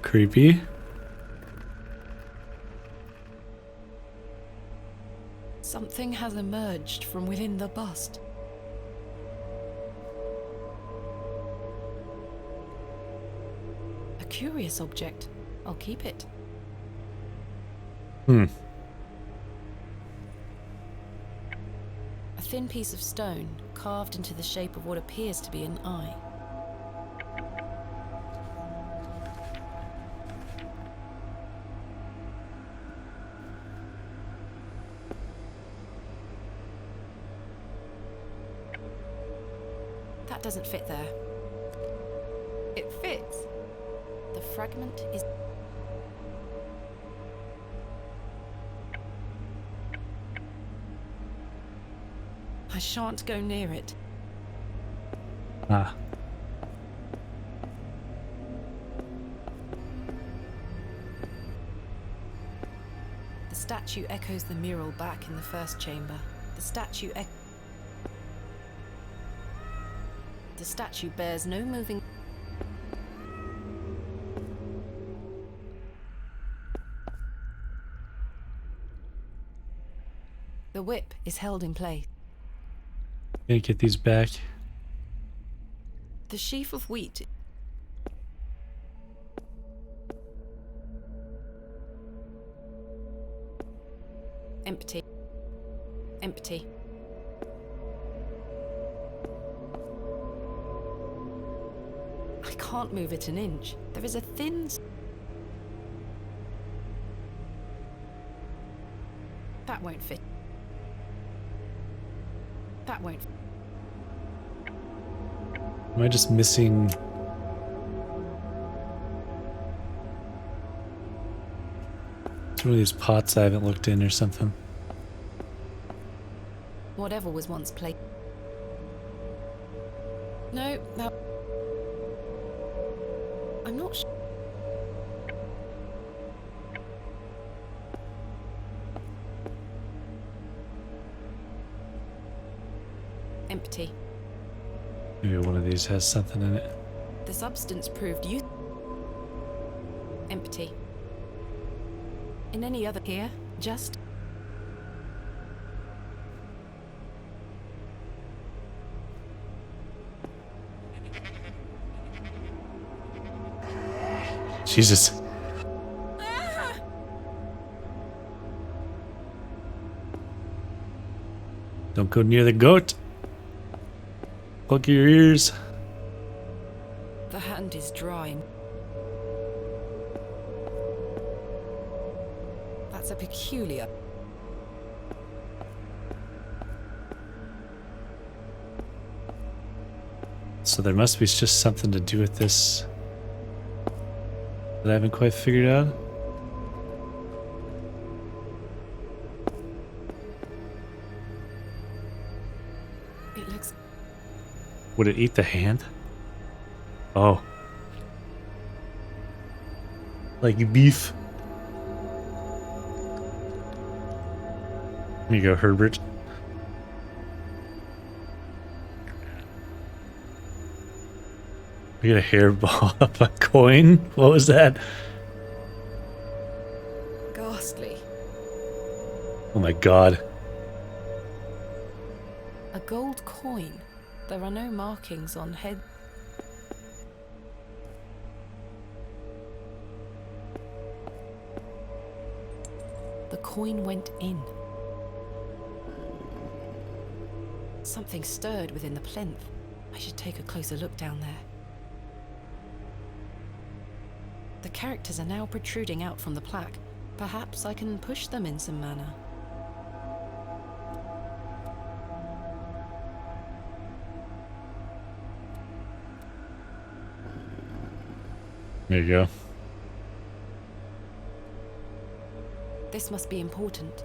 A: Creepy.
B: Something has emerged from within the bust. A curious object. I'll keep it.
A: Hmm.
B: A thin piece of stone carved into the shape of what appears to be an eye. That doesn't fit there. fragment is... I shan't go near it.
A: Ah.
B: The statue echoes the mural back in the first chamber. The statue bears no moving... The whip is held in place.
A: Gonna get these back.
B: The sheaf of wheat... Empty. Empty. I can't move it an inch. There is a thin... That won't fit. That won't...
A: Am I just missing... It's one of these pots I haven't looked in or something.
B: Whatever was once placed... No, that... I'm not sure. Empty.
A: Maybe one of these has something in it.
B: The substance proved use... Empty. In any other here, just...
A: Jesus. Don't go near the goat. Plug your ears.
B: The hand is dry. That's a peculiar...
A: So there must be just something to do with this that I haven't quite figured out.
B: It looks...
A: Would it eat the hand? Oh. Like beef. Here you go, Herbert. We got a hairball of a coin? What was that?
B: ghastly.
A: Oh my god.
B: A gold coin. There are no markings on head. The coin went in. Something stirred within the plinth. I should take a closer look down there. The characters are now protruding out from the plaque. Perhaps I can push them in some manner.
A: There you go.
B: This must be important.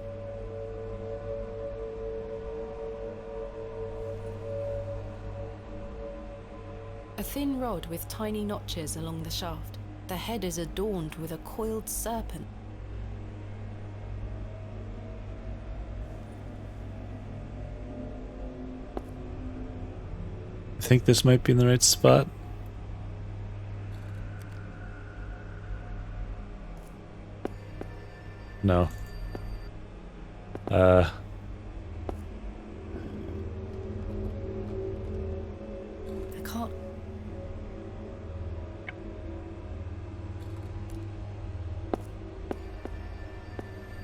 B: A thin rod with tiny notches along the shaft. The head is adorned with a coiled serpent.
A: I think this might be in the right spot. No. I
B: can't...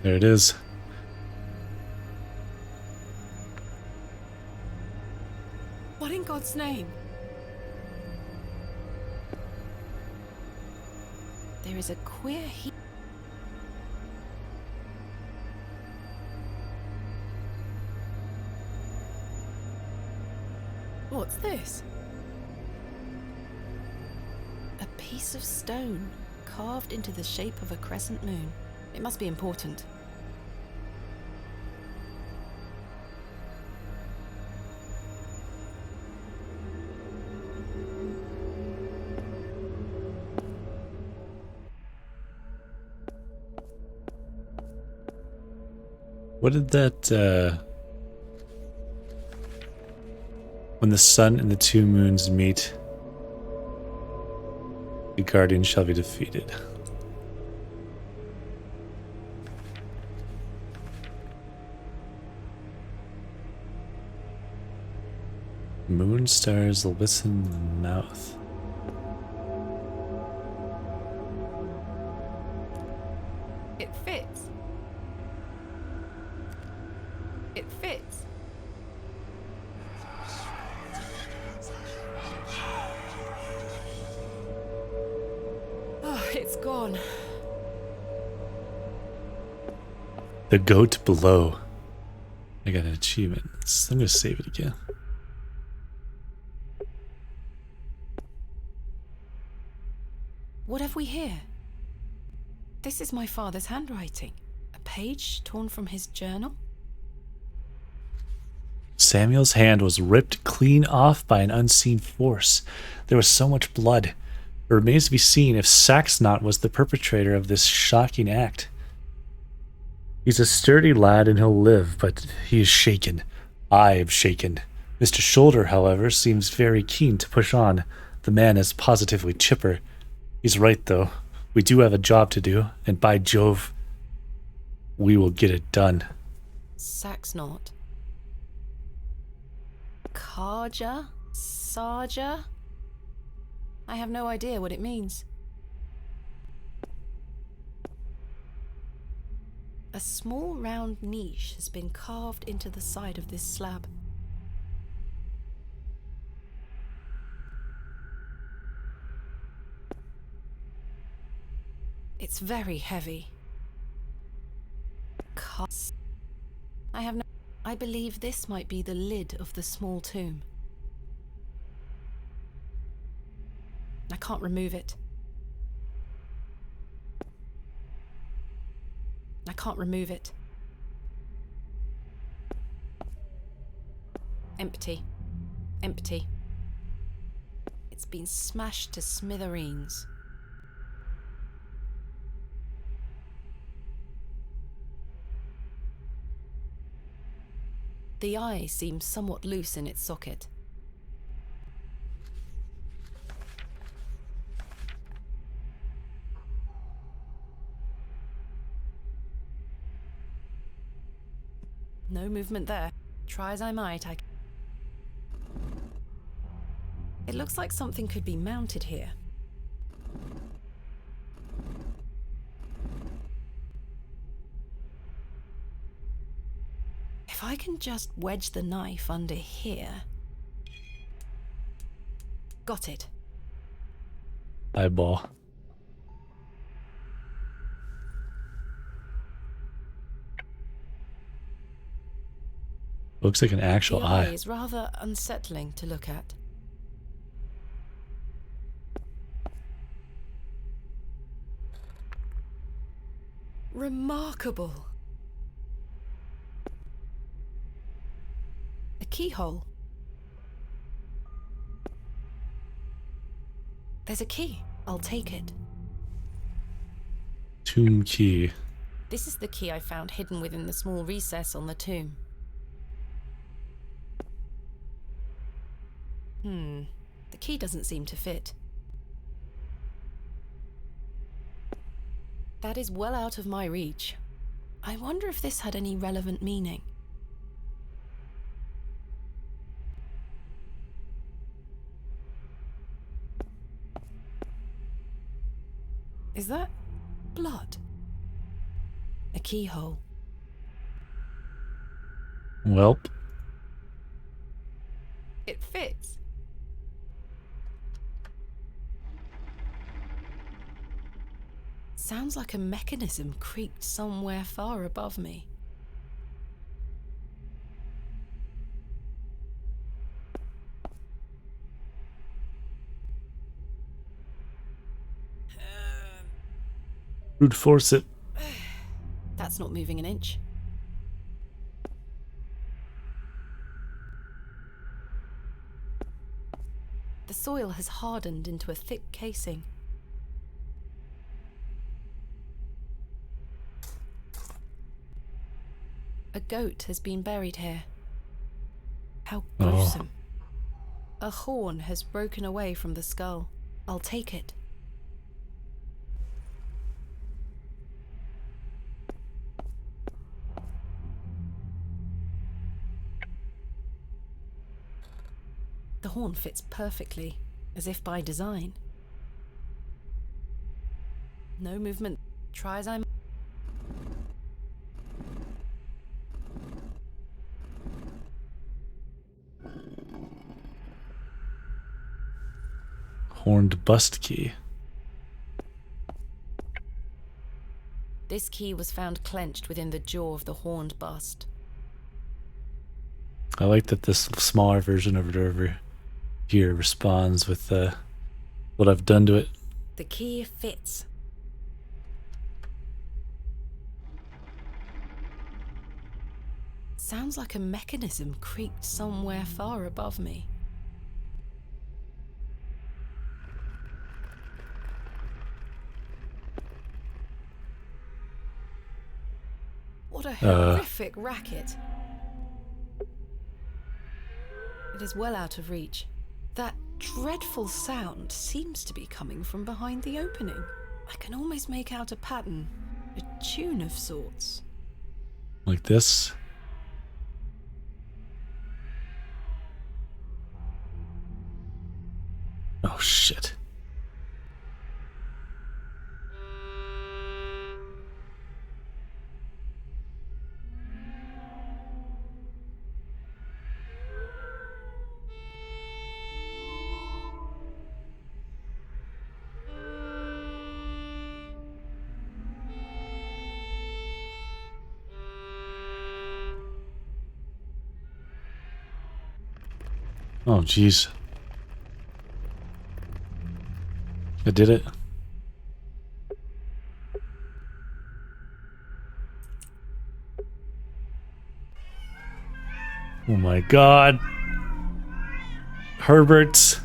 A: There it is.
B: What in God's name? There is a queer heat. What's this? A piece of stone. carved into the shape of a crescent moon. It must be important.
A: What did that, when the sun and the two moons meet, the guardian shall be defeated. Moon stars listen mouth.
B: It fits. It fits. Oh, it's gone.
A: The goat below. I got an achievement. I'm gonna save it again.
B: What have we here? This is my father's handwriting. A page torn from his journal?
A: Samuel's hand was ripped clean off by an unseen force. There was so much blood. It remains to be seen if Saxnot was the perpetrator of this shocking act. He's a sturdy lad and he'll live, but he is shaken. I am shaken. Mr. Shoulder, however, seems very keen to push on. The man is positively chipper. He's right, though. We do have a job to do, and by Jove, we will get it done.
B: Saxnot. Karja? Sarja? I have no idea what it means. A small round niche has been carved into the side of this slab. It's very heavy. I believe this might be the lid of the small tomb. I can't remove it. I can't remove it. Empty. Empty. It's been smashed to smithereens. The eye seems somewhat loose in its socket. No movement there. Try as I might, It looks like something could be mounted here. If I can just wedge the knife under here... Got it.
A: Eyeball. Looks like an actual
B: The
A: eye.
B: eye is rather unsettling to look at. Remarkable. A keyhole. There's a key. I'll take it.
A: Tomb key.
B: This is the key I found hidden within the small recess on the tomb. The key doesn't seem to fit. That is well out of my reach. I wonder if this had any relevant meaning. Is that blood? A keyhole.
A: Welp.
B: It fits. Sounds like a mechanism creaked somewhere far above me.
A: Brute force it.
B: That's not moving an inch. The soil has hardened into a thick casing. A goat has been buried here. How gruesome. A horn has broken away from the skull. I'll take it. The horn fits perfectly, as if by design. No movement. Try as I might.
A: Horned bust key.
B: This key was found clenched within the jaw of the horned bust.
A: I like that this smaller version of it over here responds with what I've done to it.
B: The key fits. Sounds like a mechanism creaked somewhere far above me. What a horrific racket. It is well out of reach. That dreadful sound seems to be coming from behind the opening. I can almost make out a pattern, a tune of sorts.
A: Like this. Oh shit. Oh, jeez. I did it. Oh my god. Herbert.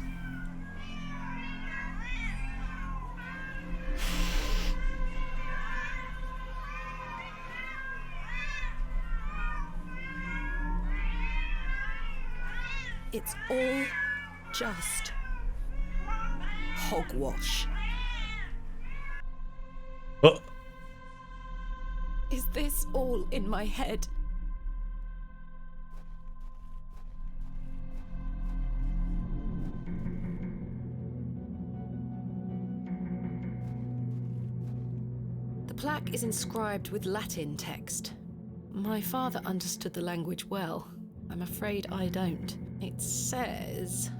B: It's all just hogwash.
A: Oh.
B: Is this all in my head? The plaque is inscribed with Latin text. My father understood the language well. I'm afraid I don't. It says...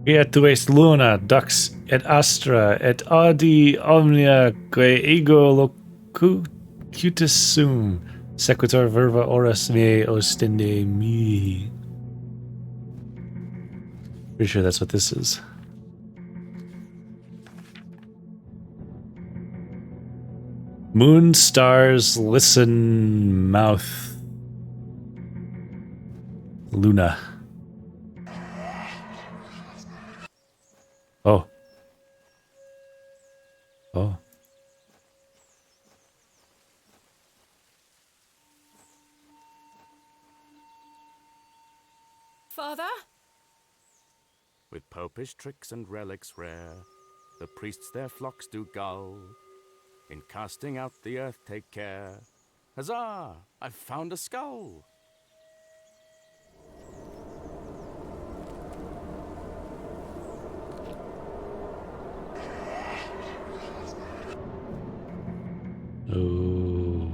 A: Quietues luna, dux et astra, et audi omnia quae ego locutus sum, sequitur verba oras me ostende me. Pretty sure that's what this is. Moon, stars, listen, mouth. Luna. Oh. Oh.
B: Father?
N: With popish tricks and relics rare, the priests their flocks do gull. In casting out the earth take care. Huzzah! I've found a skull!
A: Oh.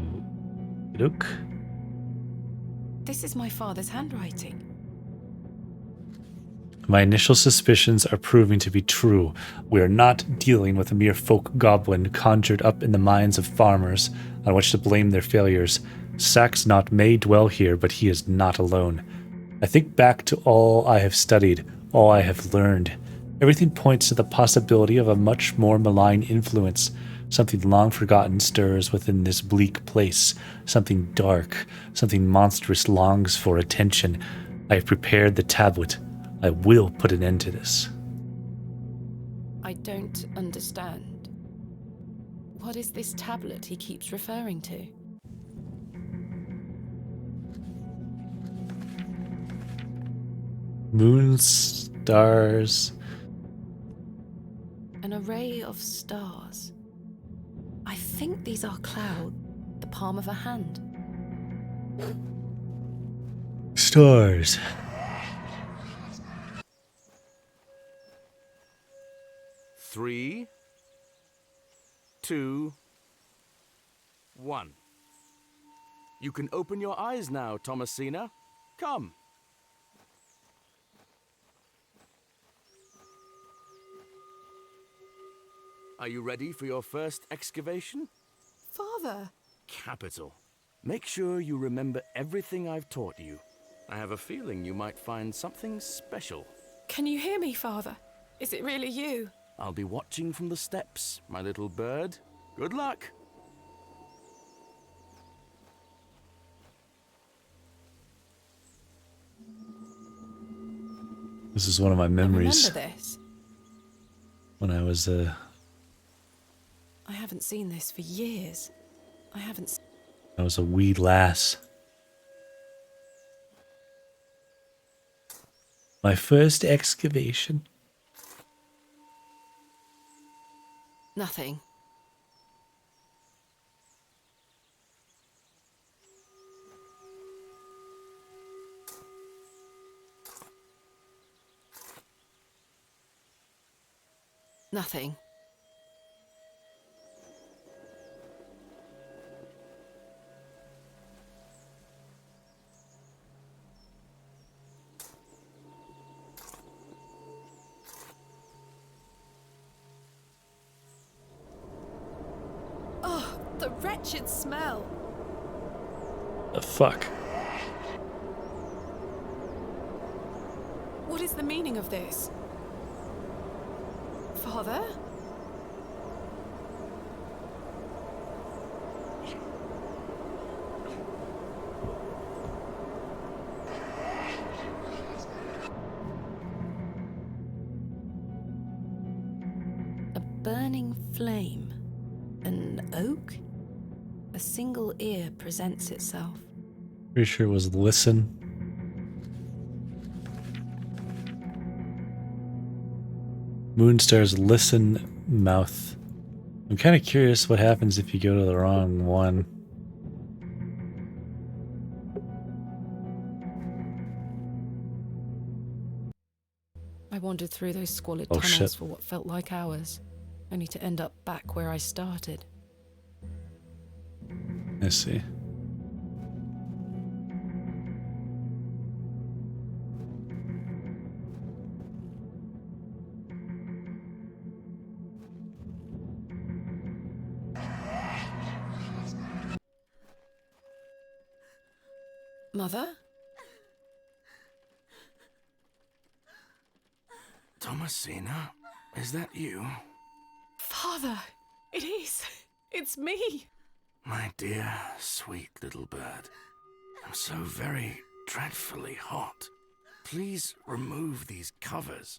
A: Look.
B: This is my father's handwriting.
A: My initial suspicions are proving to be true. We are not dealing with a mere folk goblin conjured up in the minds of farmers on which to blame their failures. Saxnot may dwell here, but he is not alone. I think back to all I have studied, all I have learned. Everything points to the possibility of a much more malign influence. Something long forgotten stirs within this bleak place. Something dark, something monstrous longs for attention. I have prepared the tablet. I will put an end to this.
B: I don't understand. What is this tablet he keeps referring to?
A: Moons, stars.
B: An array of stars. I think these are clouds, the palm of a hand.
A: Stars.
N: Three, 2, 1. You can open your eyes now, Thomasina. Come. Are you ready for your first excavation?
B: Father!
N: Capital. Make sure you remember everything I've taught you. I have a feeling you might find something special.
B: Can you hear me, Father? Is it really you?
N: I'll be watching from the steps, my little bird. Good luck.
A: This is one of my memories.
B: I remember this.
A: When I was
B: I haven't seen this for years. I
A: a wee lass. My first excavation.
B: Nothing. Nothing. Oh, the wretched smell.
A: The fuck?
B: What is the meaning of this? Father? A burning flame. An oak? A single ear presents itself.
A: Pretty sure it was listen. Moonstar's listen mouth. I'm kind of curious what happens if you go to the wrong one.
B: I wandered through those squalid
A: Oh,
B: tunnels
A: shit.
B: for what felt like hours, only to end up back where I started.
A: I see.
B: Mother?
F: Thomasina, is that you?
B: Father! It is! It's me!
F: My dear, sweet little bird. I'm so very dreadfully hot. Please remove these covers.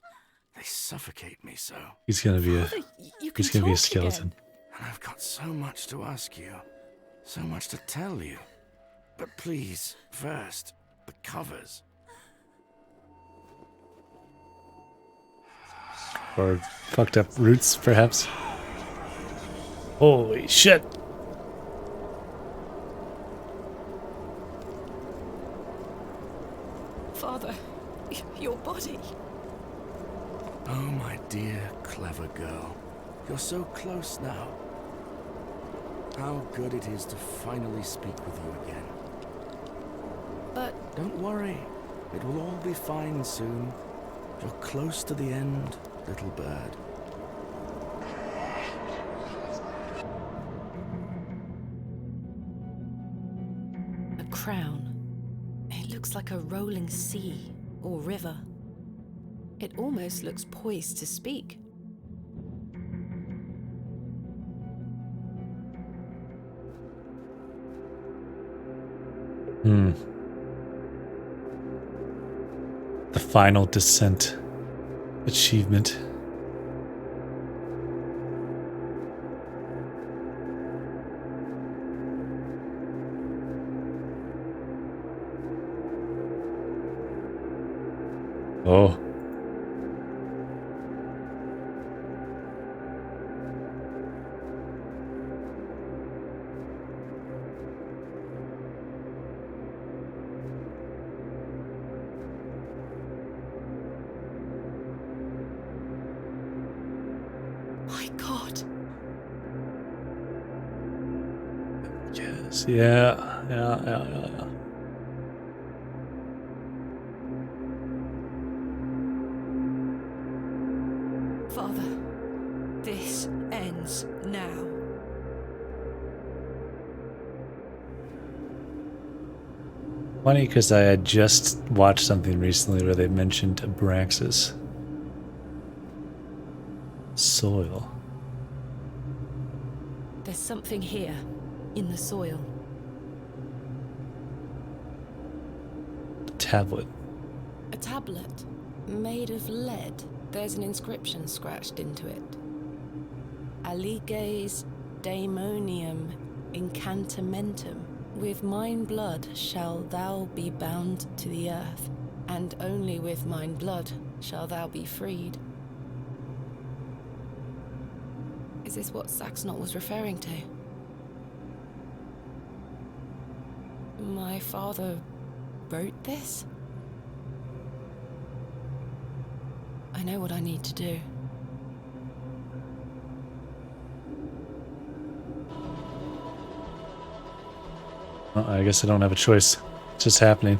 F: They suffocate me so.
A: He's gonna be
B: Father, you
A: he's
B: can
A: gonna be a
B: talk
A: skeleton.
B: again.
F: And I've got so much to ask you. So much to tell you. But please, first, the covers.
A: Or fucked up roots, perhaps. Holy shit!
B: Father, your body.
F: Oh, my dear, clever girl. You're so close now. How good it is to finally speak with you again.
B: But
F: don't worry. It will all be fine soon. You're close to the end, little bird.
B: a crown. It looks like a rolling sea or river. It almost looks poised to speak.
A: The final descent achievement. Oh.
B: My God.
A: Yes, yeah.
B: Father, this ends now.
A: Funny, because I had just watched something recently where they mentioned Abraxas. Soil.
B: There's something here, in the soil.
A: Tablet.
B: A tablet, made of lead. There's an inscription scratched into it. Aliges daemonium incantamentum. With mine blood shall thou be bound to the earth, and only with mine blood shall thou be freed. Is this what Saxnot was referring to? My father wrote this? I know what I need to do.
A: Well, I guess I don't have a choice. It's just happening.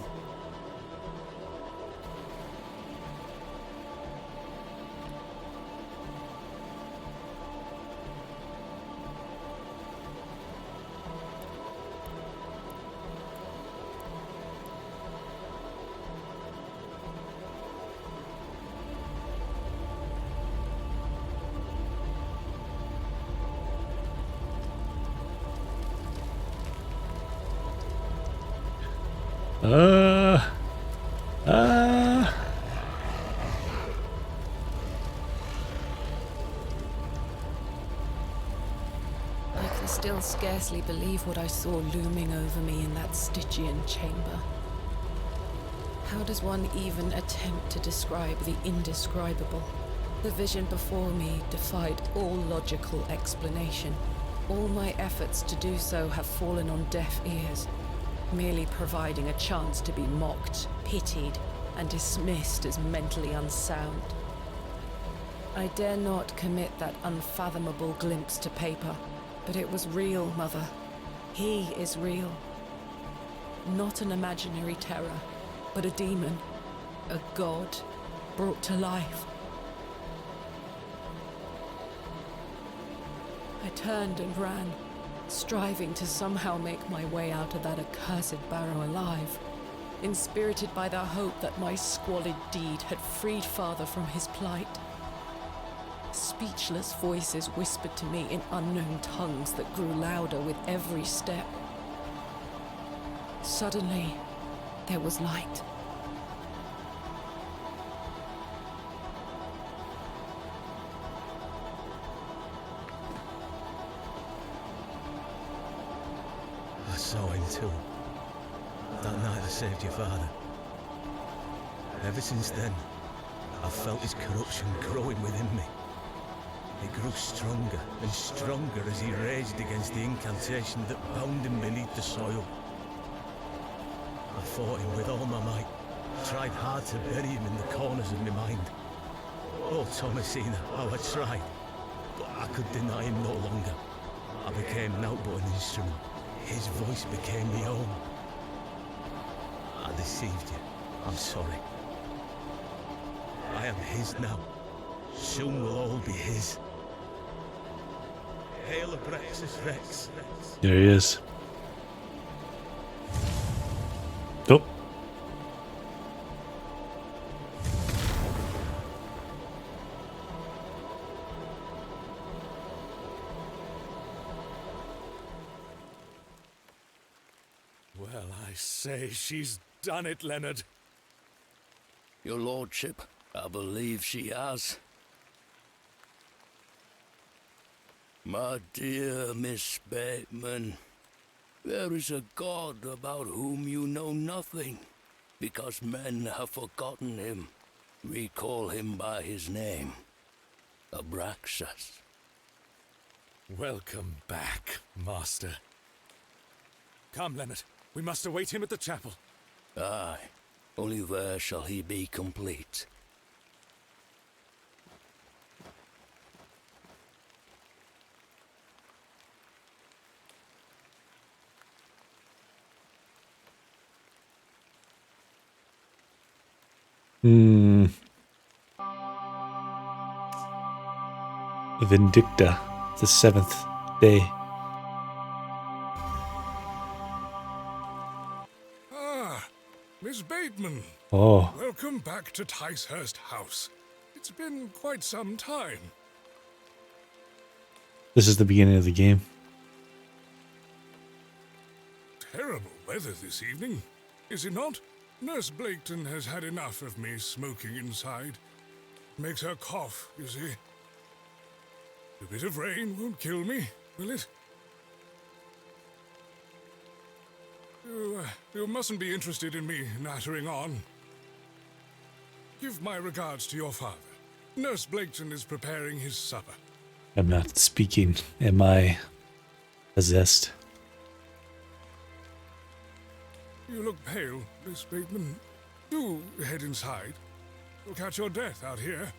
B: I can still scarcely believe what I saw looming over me in that Stygian chamber. How does one even attempt to describe the indescribable? The vision before me defied all logical explanation. All my efforts to do so have fallen on deaf ears, merely providing a chance to be mocked, pitied, and dismissed as mentally unsound. I dare not commit that unfathomable glimpse to paper, but it was real, Mother. He is real. Not an imaginary terror, but a demon, a god brought to life. I turned and ran, striving to somehow make my way out of that accursed Barrow alive, inspirited by the hope that my squalid deed had freed Father from his plight. Speechless voices whispered to me in unknown tongues that grew louder with every step. Suddenly, there was light.
K: I saw him too. That night I saved your father. Ever since then, I felt his corruption growing within me. It grew stronger and stronger as he raged against the incantation that bound him beneath the soil. I fought him with all my might, tried hard to bury him in the corners of my mind. Oh, Thomasina, how I tried, but I could deny him no longer. I became naught but an instrument. His voice became my own. I deceived you. I'm sorry. I am his now. Soon we'll all be his. Hail Abraxas Rex.
A: There he is. Oh.
C: I say, she's done it, Leonard.
F: Your lordship, I believe she has. My dear Miss Bateman, there is a God about whom you know nothing, because men have forgotten him. We call him by his name, Abraxas.
C: Welcome back, Master. Come, Leonard. We must await him at the chapel.
F: Aye, only there shall he be complete.
A: Vindicta, the seventh day.
M: Ah, Miss Bateman.
A: Oh.
M: Welcome back to Ticehurst House. It's been quite some time.
A: This is the beginning of the game.
M: Terrible weather this evening, is it not? Nurse Blaketon has had enough of me smoking inside. Makes her cough, you see. A bit of rain won't kill me, will it? You mustn't be interested in me nattering on. Give my regards to your father. Nurse Blaketon is preparing his supper.
A: I'm not speaking. Am I possessed?
M: You look pale, Miss Bateman. Do head inside. You'll catch your death out here.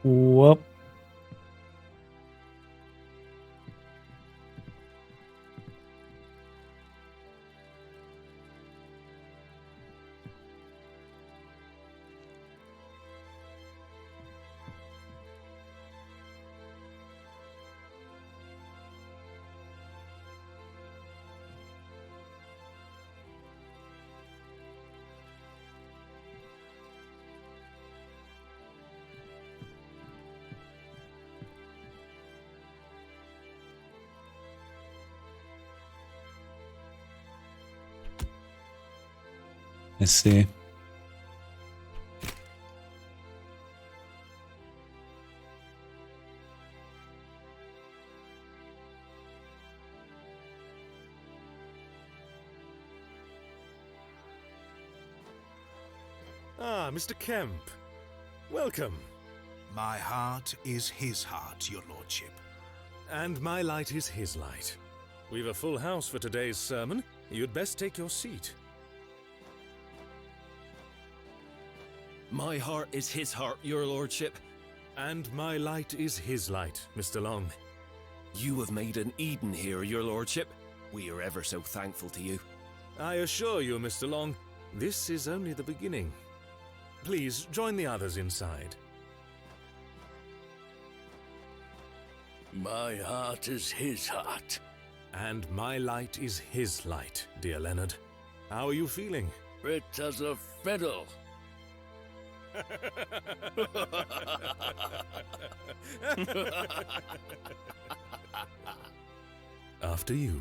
A: Whoop. Let's see.
C: Ah, Mr. Kemp. Welcome.
L: My heart is his heart, your lordship.
C: And my light is his light. We've a full house for today's sermon. You'd best take your seat.
D: My heart is his heart, your lordship.
C: And my light is his light, Mr. Long.
D: You have made an Eden here, your lordship. We are ever so thankful to you.
C: I assure you, Mr. Long, this is only the beginning. Please, join the others inside.
F: My heart is his heart.
C: And my light is his light, dear Leonard. How are you feeling?
F: Fit as a fiddle.
C: After you.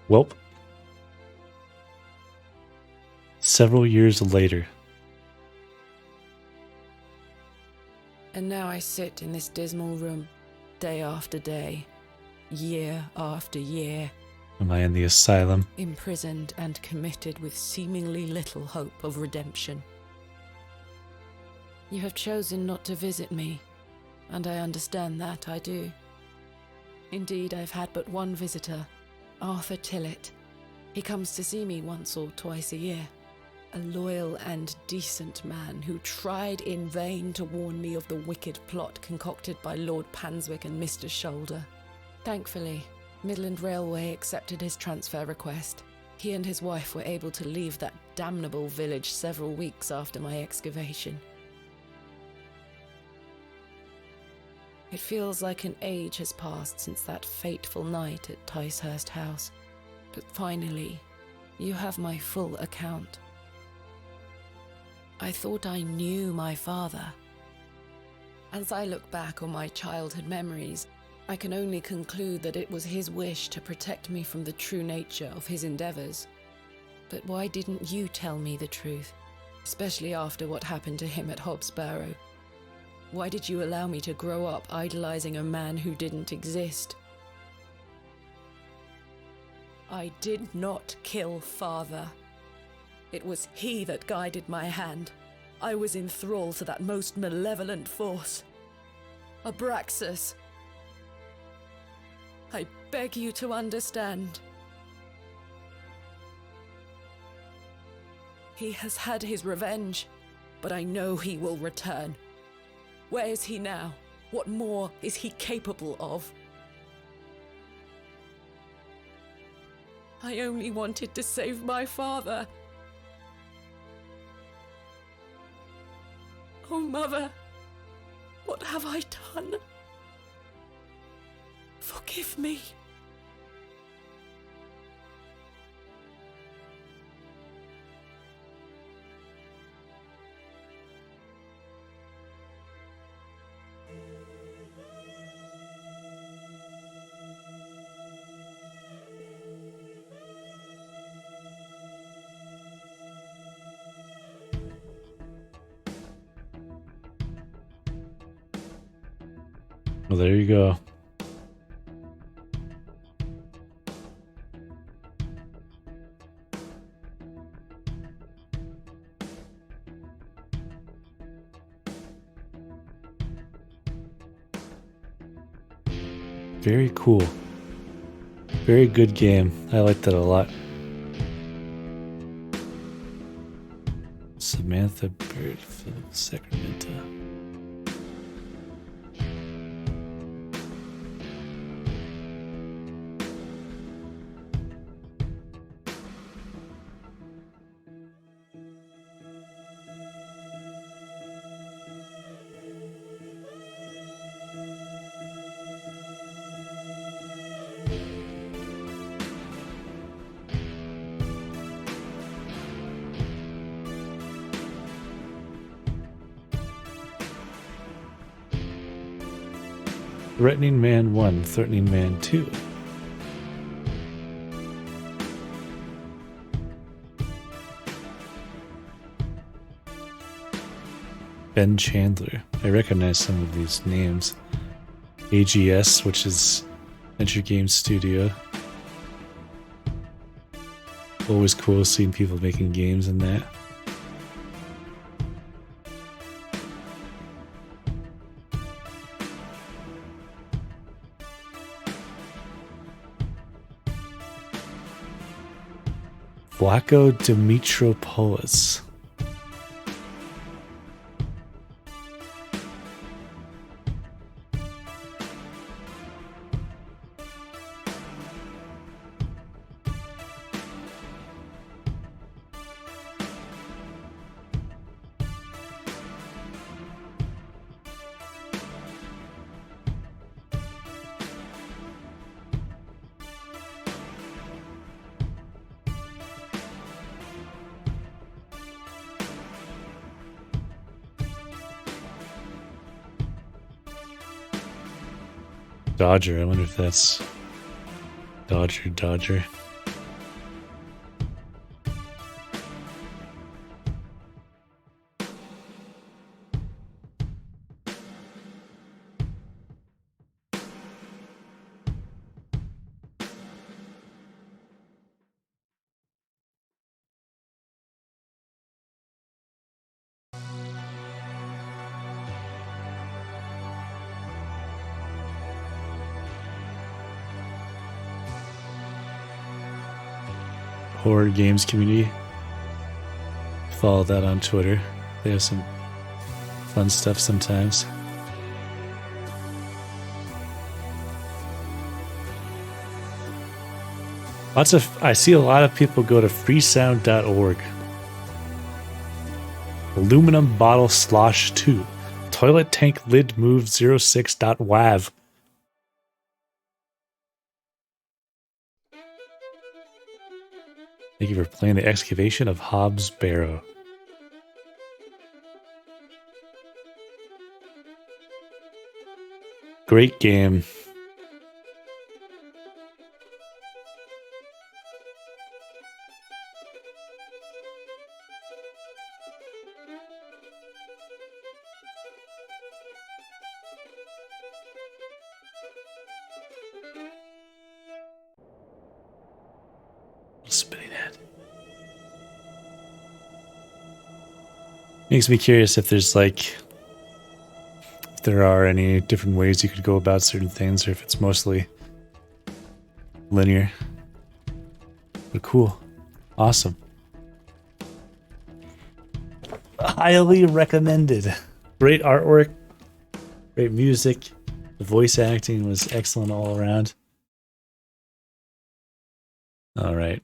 A: Welp. Several years later.
B: And now I sit in this dismal room, day after day, year after year.
A: Am I in the asylum?
B: Imprisoned and committed with seemingly little hope of redemption. You have chosen not to visit me, and I understand that, I do. Indeed, I've had but one visitor, Arthur Tillett. He comes to see me once or twice a year. A loyal and decent man who tried in vain to warn me of the wicked plot concocted by Lord Panswick and Mr. Shoulder. Thankfully, Midland Railway accepted his transfer request. He and his wife were able to leave that damnable village several weeks after my excavation. It feels like an age has passed since that fateful night at Ticehurst House. But finally, you have my full account. I thought I knew my father. As I look back on my childhood memories, I can only conclude that it was his wish to protect me from the true nature of his endeavors. But why didn't you tell me the truth, especially after what happened to him at Hobbs Barrow? Why did you allow me to grow up idolizing a man who didn't exist? I did not kill father. It was he that guided my hand. I was in thrall to that most malevolent force. Abraxas. I beg you to understand. He has had his revenge, but I know he will return. Where is he now? What more is he capable of? I only wanted to save my father. Oh, Mother, what have I done? Forgive me.
A: Well, there you go. Very cool. Very good game. I liked it a lot. Samantha Bird, Sacramento. Threatening Man 1, Threatening Man 2. Ben Chandler. I recognize some of these names. AGS, which is Adventure Games Studio. Always cool seeing people making games in that. Vlaco Dimitropoulos. Dodger. I wonder if that's Dodger. Horror games community. follow that on Twitter. They have some fun stuff sometimes. I see a lot of people go to freesound.org. Aluminum bottle slosh 2. Toilet tank lid move 06.wav. Thank you for playing the excavation of Hobbs Barrow. Great game. Spinning head. Makes me curious if there's if there are any different ways you could go about certain things, or if it's mostly linear. But cool. Awesome. Highly recommended. Great artwork. Great music. The voice acting was excellent all around. All right.